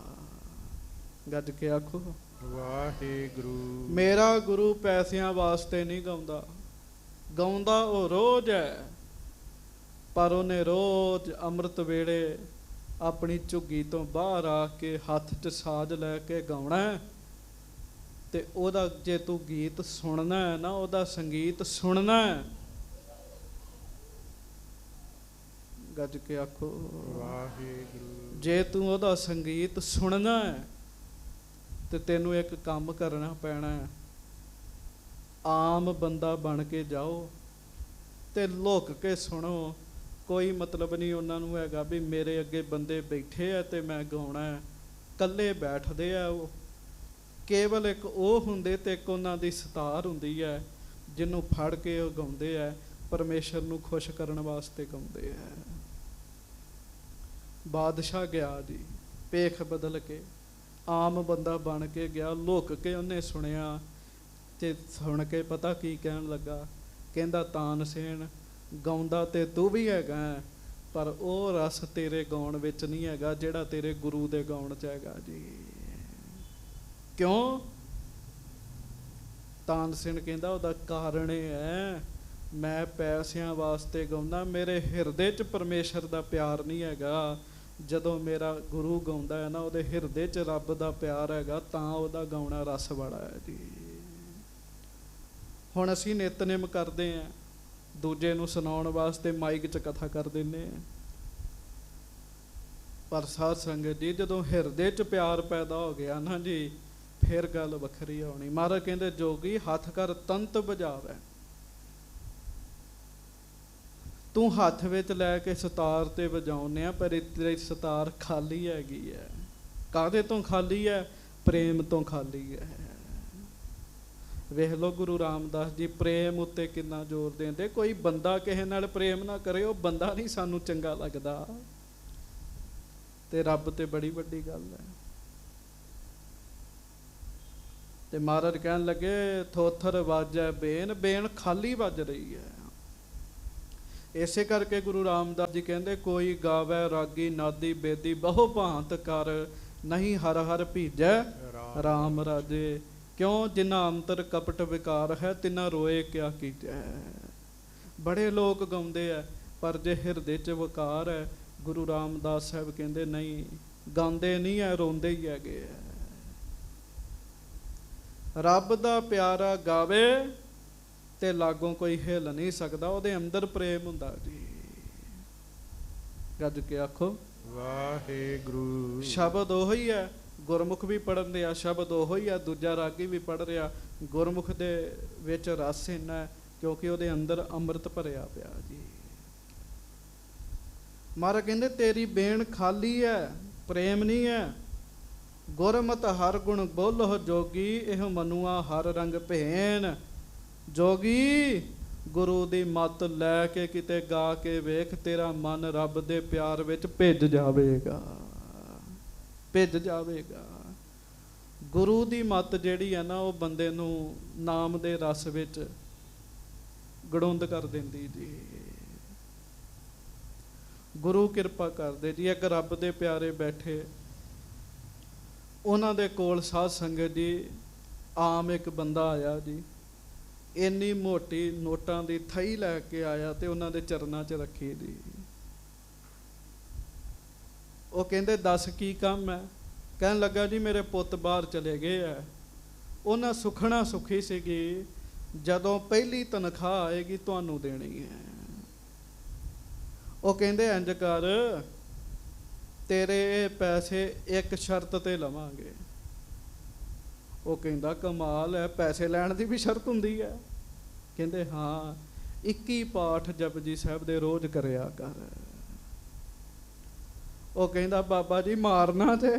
A: ਗੱਜ ਕੇ ਆਖੋ
B: ਵਾਹਿਗੁਰੂ।
A: ਮੇਰਾ ਗੁਰੂ ਪੈਸਿਆਂ ਵਾਸਤੇ ਨਹੀਂ ਗਾਉਂਦਾ, ਗਾਉਂਦਾ ਉਹ ਰੋਜ਼ ਹੈ, ਪਰ ਉਹਨੇ ਰੋਜ਼ ਅੰਮ੍ਰਿਤ ਵੇਲੇ ਆਪਣੀ ਝੁੱਗੀ ਤੋਂ ਬਾਹਰ ਆ ਕੇ ਹੱਥ 'ਚ ਸਾਜ਼ ਲੈ ਕੇ ਗਾਉਣਾ। ਤੇ ਉਹਦਾ ਜੇ ਤੂੰ ਗੀਤ ਸੁਣਨਾ ਹੈ ਨਾ, ਉਹਦਾ ਸੰਗੀਤ ਸੁਣਨਾ ਹੈ, ਗੱਜ ਕੇ ਆਖੋ
B: ਵਾਹਿਗੁਰੂ।
A: ਜੇ ਤੂੰ ਉਹਦਾ ਸੰਗੀਤ ਸੁਣਨਾ ਹੈ ਤੇ ਤੈਨੂੰ ਇੱਕ ਕੰਮ ਕਰਨਾ ਪੈਣਾ ਹੈ। ਆਮ ਬੰਦਾ ਬਣ ਕੇ ਜਾਓ ਤੇ ਲੁਕ ਕੇ ਸੁਣੋ। ਕੋਈ ਮਤਲਬ ਨਹੀਂ ਉਹਨਾਂ ਨੂੰ ਹੈਗਾ ਵੀ ਮੇਰੇ ਅੱਗੇ ਬੰਦੇ ਬੈਠੇ ਆ ਤੇ ਮੈਂ ਗਾਉਣਾ ਹੈ। ਇਕੱਲੇ ਬੈਠਦੇ ਆ, ਉਹ ਕੇਵਲ ਇੱਕ ਉਹ ਹੁੰਦੇ ਤੇ ਇੱਕ ਉਹਨਾਂ ਦੀ ਸਿਤਾਰ ਹੁੰਦੀ ਹੈ, ਜਿਹਨੂੰ ਫੜ ਕੇ ਉਹ ਗਾਉਂਦੇ ਆ, ਪਰਮੇਸ਼ਰ ਨੂੰ ਖੁਸ਼ ਕਰਨ ਵਾਸਤੇ ਗਾਉਂਦੇ ਆ। ਬਾਦਸ਼ਾਹ ਗਿਆ ਜੀ, ਭੇਖ ਬਦਲ ਕੇ ਆਮ ਬੰਦਾ ਬਣ ਕੇ ਗਿਆ, ਲੁਕ ਕੇ ਉਹਨੇ ਸੁਣਿਆ ਤੇ ਸੁਣ ਕੇ ਪਤਾ ਕੀ ਕਹਿਣ ਲੱਗਾ, ਕਹਿੰਦਾ ਤਾਨਸੇਨ ਗਾਉਂਦਾ ਤੇ ਤੂੰ ਵੀ ਹੈਗਾ, ਪਰ ਉਹ ਰਸ ਤੇਰੇ ਗਾਉਣ ਵਿੱਚ ਨਹੀਂ ਹੈਗਾ ਜਿਹੜਾ ਤੇਰੇ ਗੁਰੂ ਦੇ ਗਾਉਣ 'ਚ ਹੈਗਾ ਜੀ। ਕਿਉਂ? ਤਾਨਸੇਨ ਕਹਿੰਦਾ ਉਹਦਾ ਕਾਰਨ ਇਹ ਹੈ, ਮੈਂ ਪੈਸਿਆਂ ਵਾਸਤੇ ਗਾਉਂਦਾ, ਮੇਰੇ ਹਿਰਦੇ 'ਚ ਪਰਮੇਸ਼ਰ ਦਾ ਪਿਆਰ ਨਹੀਂ ਹੈਗਾ। ਜਦੋਂ ਮੇਰਾ ਗੁਰੂ ਗਾਉਂਦਾ ਹੈ ਨਾ, ਉਹਦੇ ਹਿਰਦੇ 'ਚ ਰੱਬ ਦਾ ਪਿਆਰ ਹੈਗਾ, ਤਾਂ ਉਹਦਾ ਗਾਉਣਾ ਰਸ ਵਾਲਾ ਹੈ ਜੀ। ਹੁਣ ਅਸੀਂ ਨਿਤਨੇਮ ਕਰਦੇ ਹਾਂ, ਦੂਜੇ ਨੂੰ ਸੁਣਾਉਣ ਵਾਸਤੇ ਮਾਈਕ 'ਚ ਕਥਾ ਕਰ ਦਿੰਦੇ ਹਾਂ, ਪਰ ਸਾਧ ਸੰਗਤ ਜੀ ਜਦੋਂ ਹਿਰਦੇ 'ਚ ਪਿਆਰ ਪੈਦਾ ਹੋ ਗਿਆ ਨਾ ਜੀ, ਫਿਰ ਗੱਲ ਵੱਖਰੀ ਹੋਣੀ। ਮਹਾਰਾਜ ਕਹਿੰਦੇ ਜੋਗੀ ਹੱਥ ਕਰ ਤੰਤ ਵਜਾਵੇ। ਤੂੰ ਹੱਥ ਵਿੱਚ ਲੈ ਕੇ ਸਿਤਾਰ ਤੇ ਵਜਾਉਂਦੇ ਆ, ਪਰ ਤੇਰੀ ਸਿਤਾਰ ਖਾਲੀ ਹੈਗੀ ਹੈ। ਕਾਹਦੇ ਤੋਂ ਖਾਲੀ ਹੈ? ਪ੍ਰੇਮ ਤੋਂ ਖਾਲੀ ਹੈ। ਵੇਖ ਲਓ ਗੁਰੂ ਰਾਮਦਾਸ ਜੀ ਪ੍ਰੇਮ ਉੱਤੇ ਕਿੰਨਾ ਜ਼ੋਰ ਦਿੰਦੇ। ਕੋਈ ਬੰਦਾ ਕਿਸੇ ਨਾਲ ਪ੍ਰੇਮ ਨਾ ਕਰੇ, ਉਹ ਬੰਦਾ ਨਹੀਂ ਸਾਨੂੰ ਚੰਗਾ ਲੱਗਦਾ, ਤੇ ਰੱਬ ਤੇ ਬੜੀ ਵੱਡੀ ਗੱਲ ਹੈ। ਤੇ ਮਹਾਰਾਜ ਕਹਿਣ ਲੱਗੇ ਥੋਥਰ ਵਾਜੈ ਬੇਨ, ਬੇਨ ਖਾਲੀ ਵੱਜ ਰਹੀ ਹੈ। ਇਸੇ ਕਰਕੇ ਗੁਰੂ ਰਾਮਦਾਸ ਜੀ ਕਹਿੰਦੇ ਕੋਈ ਗਾਵੇ ਰਾਗੀ ਨਾਦੀ ਬੇਦੀ ਬਹੁ ਭਾਂਤ ਕਰ, ਨਹੀਂ ਹਰ ਹਰ ਭੀਜੈ ਰਾਮ ਰਾਜੇ। ਕਿਉਂ? ਜਿਨ੍ਹਾਂ ਅੰਤਰ ਕਪਟ ਵਿਕਾਰ ਹੈ, ਤਿੰਨਾ ਰੋਏ ਕਿਆ ਕੀਜੈ। ਬੜੇ ਲੋਕ ਗਾਉਂਦੇ ਆ, ਪਰ ਜੇ ਹਿਰਦੇ 'ਚ ਵਿਕਾਰ ਹੈ, ਗੁਰੂ ਰਾਮਦਾਸ ਸਾਹਿਬ ਕਹਿੰਦੇ ਨਹੀਂ, ਗਾਉਂਦੇ ਨਹੀਂ ਹੈ, ਰੋਂਦੇ ਹੀ ਹੈਗੇ ਆ। ਰੱਬ ਦਾ ਪਿਆਰਾ ਗਾਵੇ ਤੇ ਲਾਗੋਂ ਕੋਈ ਹਿੱਲ ਨਹੀਂ ਸਕਦਾ, ਉਹਦੇ ਅੰਦਰ ਪ੍ਰੇਮ ਹੁੰਦਾ ਜੀ। ਗੱਜ ਕੇ ਆਖੋ
B: ਵਾਹਿਗੁਰੂ।
A: ਸ਼ਬਦ ਉਹੀ ਹੀ ਹੈ, ਗੁਰਮੁਖ ਵੀ ਪੜ੍ਹਨ ਰਿਹਾ, ਸ਼ਬਦ ਉਹੀ ਹੀ ਹੈ, ਦੂਜਾ ਰਾਗੀ ਵੀ ਪੜ੍ਹ ਰਿਹਾ। ਗੁਰਮੁਖ ਦੇ ਵਿੱਚ ਰਸ ਇੰਨਾ ਹੈ ਕਿਉਂਕਿ ਉਹਦੇ ਅੰਦਰ ਅੰਮ੍ਰਿਤ ਭਰਿਆ ਪਿਆ ਜੀ। ਮਹਾਰਾਜ ਕਹਿੰਦੇ ਤੇਰੀ ਬੇਨ ਖਾਲੀ ਹੈ, ਪ੍ਰੇਮ ਨਹੀਂ ਹੈ। ਗੁਰਮਤਿ ਹਰ ਗੁਣ ਬੋਲੋ ਜੋਗੀ, ਇਹ ਮਨੁਆ ਹਰ ਰੰਗ ਭੇਨ। ਜੋਗੀ ਗੁਰੂ ਦੀ ਮੱਤ ਲੈ ਕੇ ਕਿਤੇ ਗਾ ਕੇ ਵੇਖ, ਤੇਰਾ ਮਨ ਰੱਬ ਦੇ ਪਿਆਰ ਵਿੱਚ ਭਿੱਜ ਜਾਵੇਗਾ, ਭਿੱਜ ਜਾਵੇਗਾ। ਗੁਰੂ ਦੀ ਮੱਤ ਜਿਹੜੀ ਹੈ ਨਾ, ਉਹ ਬੰਦੇ ਨੂੰ ਨਾਮ ਦੇ ਰਸ ਵਿੱਚ ਗੜੁੰਦ ਕਰ ਦਿੰਦੀ ਜੀ। ਗੁਰੂ ਕਿਰਪਾ ਕਰਦੇ ਜੀ। ਇੱਕ ਰੱਬ ਦੇ ਪਿਆਰੇ ਬੈਠੇ, ਉਹਨਾਂ ਦੇ ਕੋਲ ਸਾਧ ਸੰਗਤ ਜੀ ਆਮ ਇੱਕ ਬੰਦਾ ਆਇਆ ਜੀ, ਇੰਨੀ ਮੋਟੀ ਨੋਟਾਂ ਦੀ ਥਈ ਲੈ ਕੇ ਆਇਆ ਤੇ ਉਹਨਾਂ ਦੇ ਚਰਨਾਂ 'ਚ ਰੱਖੀ ਜੀ। ਉਹ ਕਹਿੰਦੇ ਦੱਸ ਕੀ ਕੰਮ ਹੈ? ਕਹਿਣ ਲੱਗਾ ਜੀ ਮੇਰੇ ਪੁੱਤ ਬਾਹਰ ਚਲੇ ਗਏ ਆ। ਉਹਨਾਂ ਸੁਖਣਾ ਸੁਖੀ ਸੀਗੀ, ਜਦੋਂ ਪਹਿਲੀ ਤਨਖਾਹ ਆਏਗੀ ਤੁਹਾਨੂੰ ਦੇਣੀ ਹੈ। ਉਹ ਕਹਿੰਦੇ ਇੰਝ ਕਰ, ਤੇਰੇ ਪੈਸੇ ਇੱਕ ਸ਼ਰਤ ਤੇ ਲਵਾਂਗੇ। ਉਹ ਕਹਿੰਦਾ ਕਮਾਲ ਹੈ, ਪੈਸੇ ਲੈਣ ਦੀ ਵੀ ਸ਼ਰਤ ਹੁੰਦੀ ਹੈ? ਕਹਿੰਦੇ ਹਾਂ, 21 ਪਾਠ ਜਪਜੀ ਸਾਹਿਬ ਦੇ ਰੋਜ਼ ਕਰਿਆ ਕਰ। ਉਹ ਕਹਿੰਦਾ ਬਾਬਾ ਜੀ ਮਾਰਨਾ ਤੇ,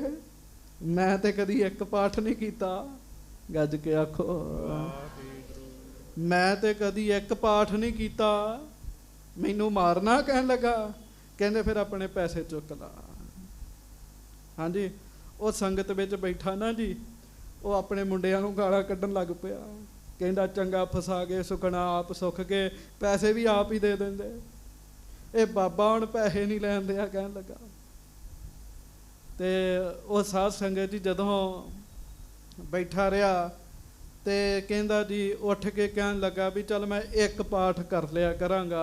A: ਮੈਂ ਤੇ ਕਦੀ ਇੱਕ ਪਾਠ ਨਹੀਂ ਕੀਤਾ। ਗੱਜ ਕੇ ਆਖੋ ਮੈਂ ਤੇ ਕਦੀ ਇੱਕ ਪਾਠ ਨਹੀਂ ਕੀਤਾ, ਮੈਨੂੰ ਮਾਰਨਾ? ਕਹਿਣ ਲੱਗਾ। ਕਹਿੰਦੇ ਫਿਰ ਆਪਣੇ ਪੈਸੇ ਚੁੱਕ ਲਾ। ਹਾਂਜੀ, ਉਹ ਸੰਗਤ ਵਿੱਚ ਬੈਠਾ ਨਾ ਜੀ, ਉਹ ਆਪਣੇ ਮੁੰਡਿਆਂ ਨੂੰ ਗਾਲਾਂ ਕੱਢਣ ਲੱਗ ਪਿਆ। कहता चंगा फसा के सुखना आप सुख के, पैसे भी आप ही दे देंगे। ये बाबा हुण पैसे नहीं लैन दिया कहन लगा। ते वो साध संगत जी जदों बैठा रहा ते कहंदा जी उठ के कहन लगा भी चल मैं एक पाठ कर लिया करांगा,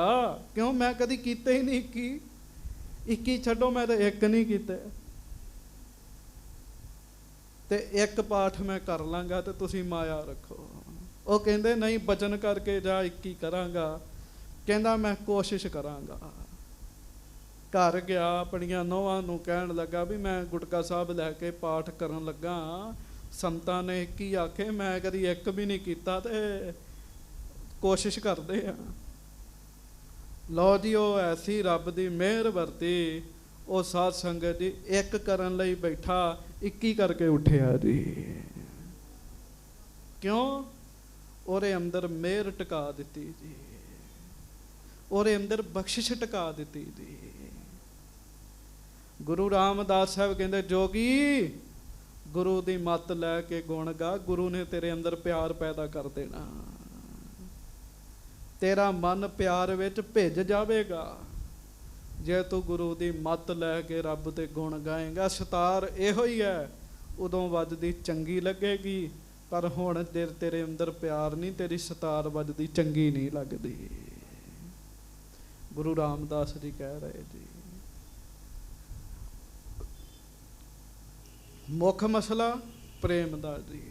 A: क्यों मैं कदी कीते ही नहीं। 21 छड्डो मैं तो एक नहीं कीते, ते एक पाठ मैं कर लांगा ते तुसी माया रखो। वो कहंदे नहीं बचन करके जा 21 करांगा। कहंदा मैं कोशिश करांगा। घर गया अपनिया नौहां नूं कहन लगा भी मैं गुटका साहब लैके पाठ करन लगा, संतां ने एक ही आखे मैं कदी एक भी नहीं कीता ते कोशिश करदे आ। लो जी वो ऐसी रब दी मेहर वरती, वो साध संगत जी एक करन लई बैठा 21 करके उठिया जी। क्यों? ओरे अंदर मेहर टिका दिती जी, ओरे अंदर बख्शिश टिका दिती जी। गुरु रामदास साहब कहते जोगी गुरु दी मत लैके गुण गा, गुरु ने तेरे अंदर प्यार पैदा कर देना। तेरा मन प्यार विच भिज जावेगा जे तू गुरु दी मत लैके रब दे गुण गाएगा। सितार इहो ही है, उदों वजदी चंगी लगेगी, पर हुण जे तेरे अंदर प्यार नहीं, तेरी सितार वजदी चंगी नहीं लगदी। गुरु रामदास जी कह रहे जी। मुख मसला प्रेम दा जी।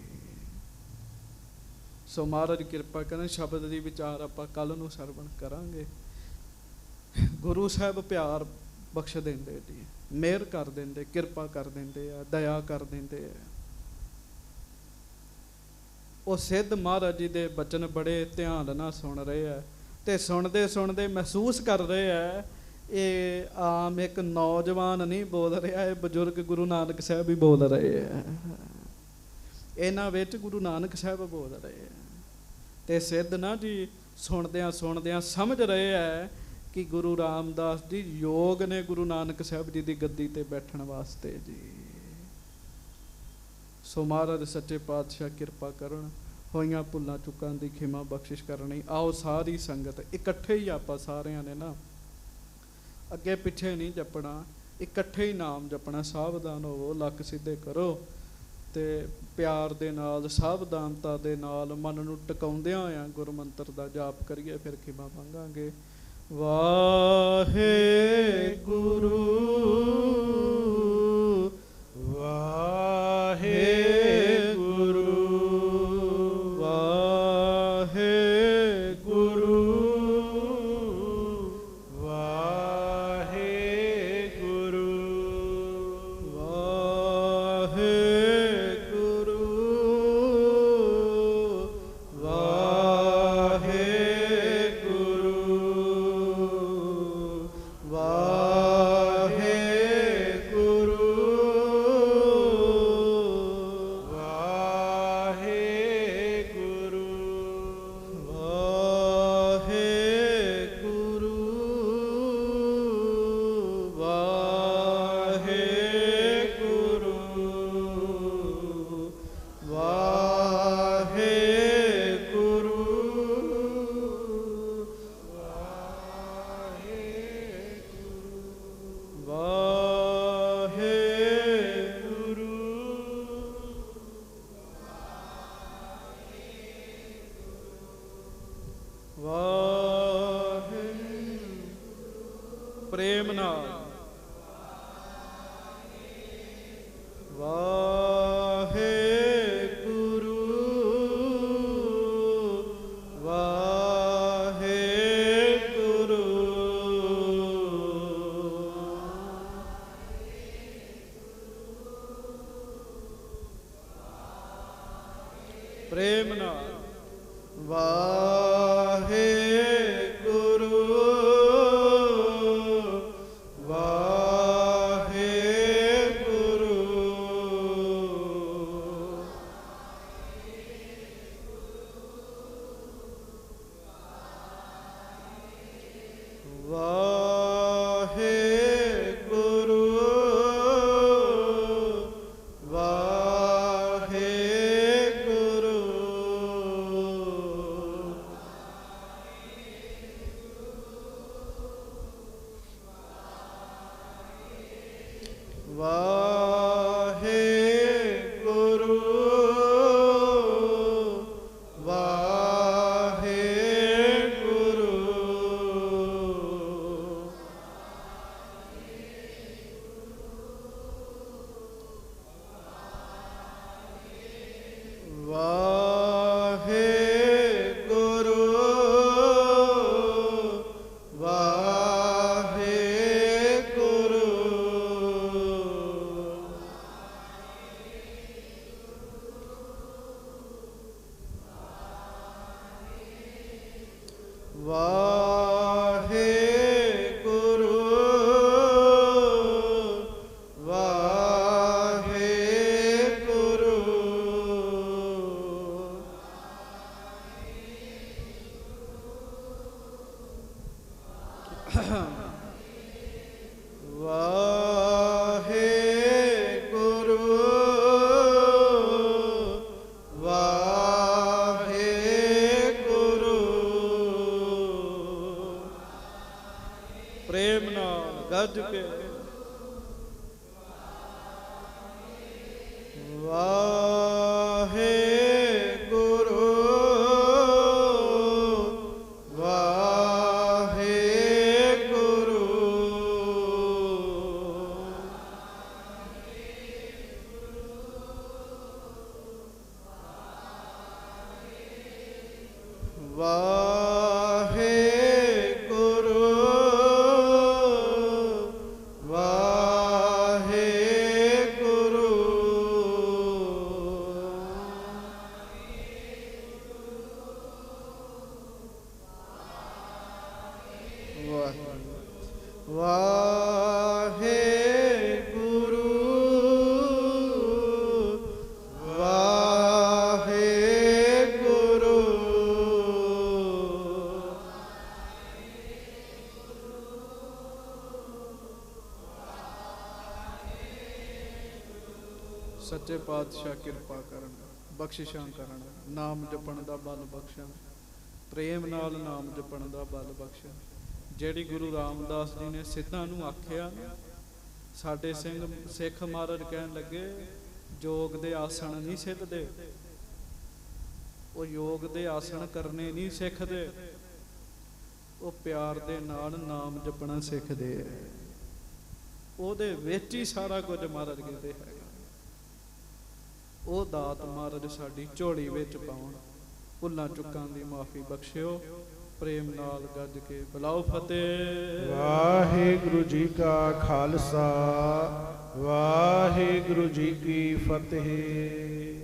A: सो महाराज किरपा करें, शब्द दी विचार आपां कल नूं सरवण करांगे। गुरु साहब प्यार बख्श देंदे जी, मेहर कर देंदे, किरपा कर देंदे आ, दया कर देंदे आ। वो सिद्ध महाराज जी दे बचन बड़े ध्यान नाल सुन रहे हैं, ते सुनते सुनते महसूस कर रहे हैं ये आम एक नौजवान नहीं बोल रहा है, बजुर्ग गुरु नानक साहब भी बोल रहे हैं। इन्हां विच गुरु नानक साहब बोल रहे हैं। ते सिद्ध ना जी सुनदियां सुनदियां समझ रहे हैं कि गुरु रामदास जी योग ने गुरु नानक साहब जी की गद्दी ते बैठण वास्ते जी। सो महाराज सच्चे पातशाह किरपा करन, होइयां भुल्लां चुकां दी खिमा बख्शिश करनी। आओ सारी संगत इकट्ठे ही आपां सारियां ने ना अगे पिछे नहीं जपना, इकट्ठे ही नाम जपना। सावधान होवो, लक सीधे करो ते प्यार दे नाल सावधानता दे नाल मन नूं टिकाउंदियां होइयां गुरमंत्र दा जाप करिए, फिर खिमा मंगांगे। वाहेगुरु वाहेगुरु वाहेगुरु प्रेम नाल वाहेगुरु वाहेगुरु प्रेम नाल वाहेगुरु वाहेगुरु वाहेगुरु वाहेगुरु
B: ਵਾਹਿਗੁਰੂ
A: ਪ੍ਰੇਮ ਨਾਲ ਗੱਜ ਕੇ
B: ਵਾਹਿਗੁਰੂ ਵਾਹਿਗੁਰੂ
A: ਸੱਚੇ ਪਾਤਸ਼ਾਹ ਕਿਰਪਾ ਕਰਨ, ਬਖਸ਼ਿਸ਼ਾਂ ਕਰਨ, ਨਾਮ ਜਪਣ ਦਾ ਬਲ ਬਖਸ਼ਣ, ਪ੍ਰੇਮ ਨਾਲ ਨਾਮ ਜਪਣ ਦਾ ਬਲ ਬਖਸ਼ਣ। ਜਿਹੜੀ ਗੁਰੂ ਰਾਮਦਾਸ ਜੀ ਨੇ ਸਿੱਧਾਂ ਨੂੰ ਆਖਿਆ, ਸਾਡੇ ਸਿੱਖ ਮਹਾਰਾਜ ਕਹਿਣ ਲੱਗੇ ਯੋਗ ਦੇ ਆਸਣ ਨਹੀਂ ਸਿੱਧਦੇ, ਉਹ ਯੋਗ ਦੇ ਆਸਣ ਕਰਨੇ ਨਹੀਂ ਸਿੱਖਦੇ, ਉਹ ਪਿਆਰ ਦੇ ਨਾਲ ਨਾਮ ਜਪਣਾ ਸਿੱਖਦੇ ਆ। ਉਹਦੇ ਵਿੱਚ ਹੀ ਸਾਰਾ ਕੁਝ ਮਹਾਰਾਜ ਕਹਿੰਦੇ ਹੈ। ਉਹ ਦਾਤ ਮਹਾਰਾਜ ਸਾਡੀ ਝੋਲੀ ਵਿੱਚ ਪਾਉਣ, ਭੁੱਲਾਂ ਚੁੱਕਾਂ ਦੀ ਮਾਫੀ ਬਖਸ਼ਿਓ। ਪ੍ਰੇਮ ਨਾਲ ਗੱਜ ਕੇ ਬੁਲਾਓ ਫਤਿਹ।
B: ਵਾਹਿਗੁਰੂ ਜੀ ਕਾ ਖਾਲਸਾ, ਵਾਹਿਗੁਰੂ ਜੀ ਕੀ ਫਤਿਹ।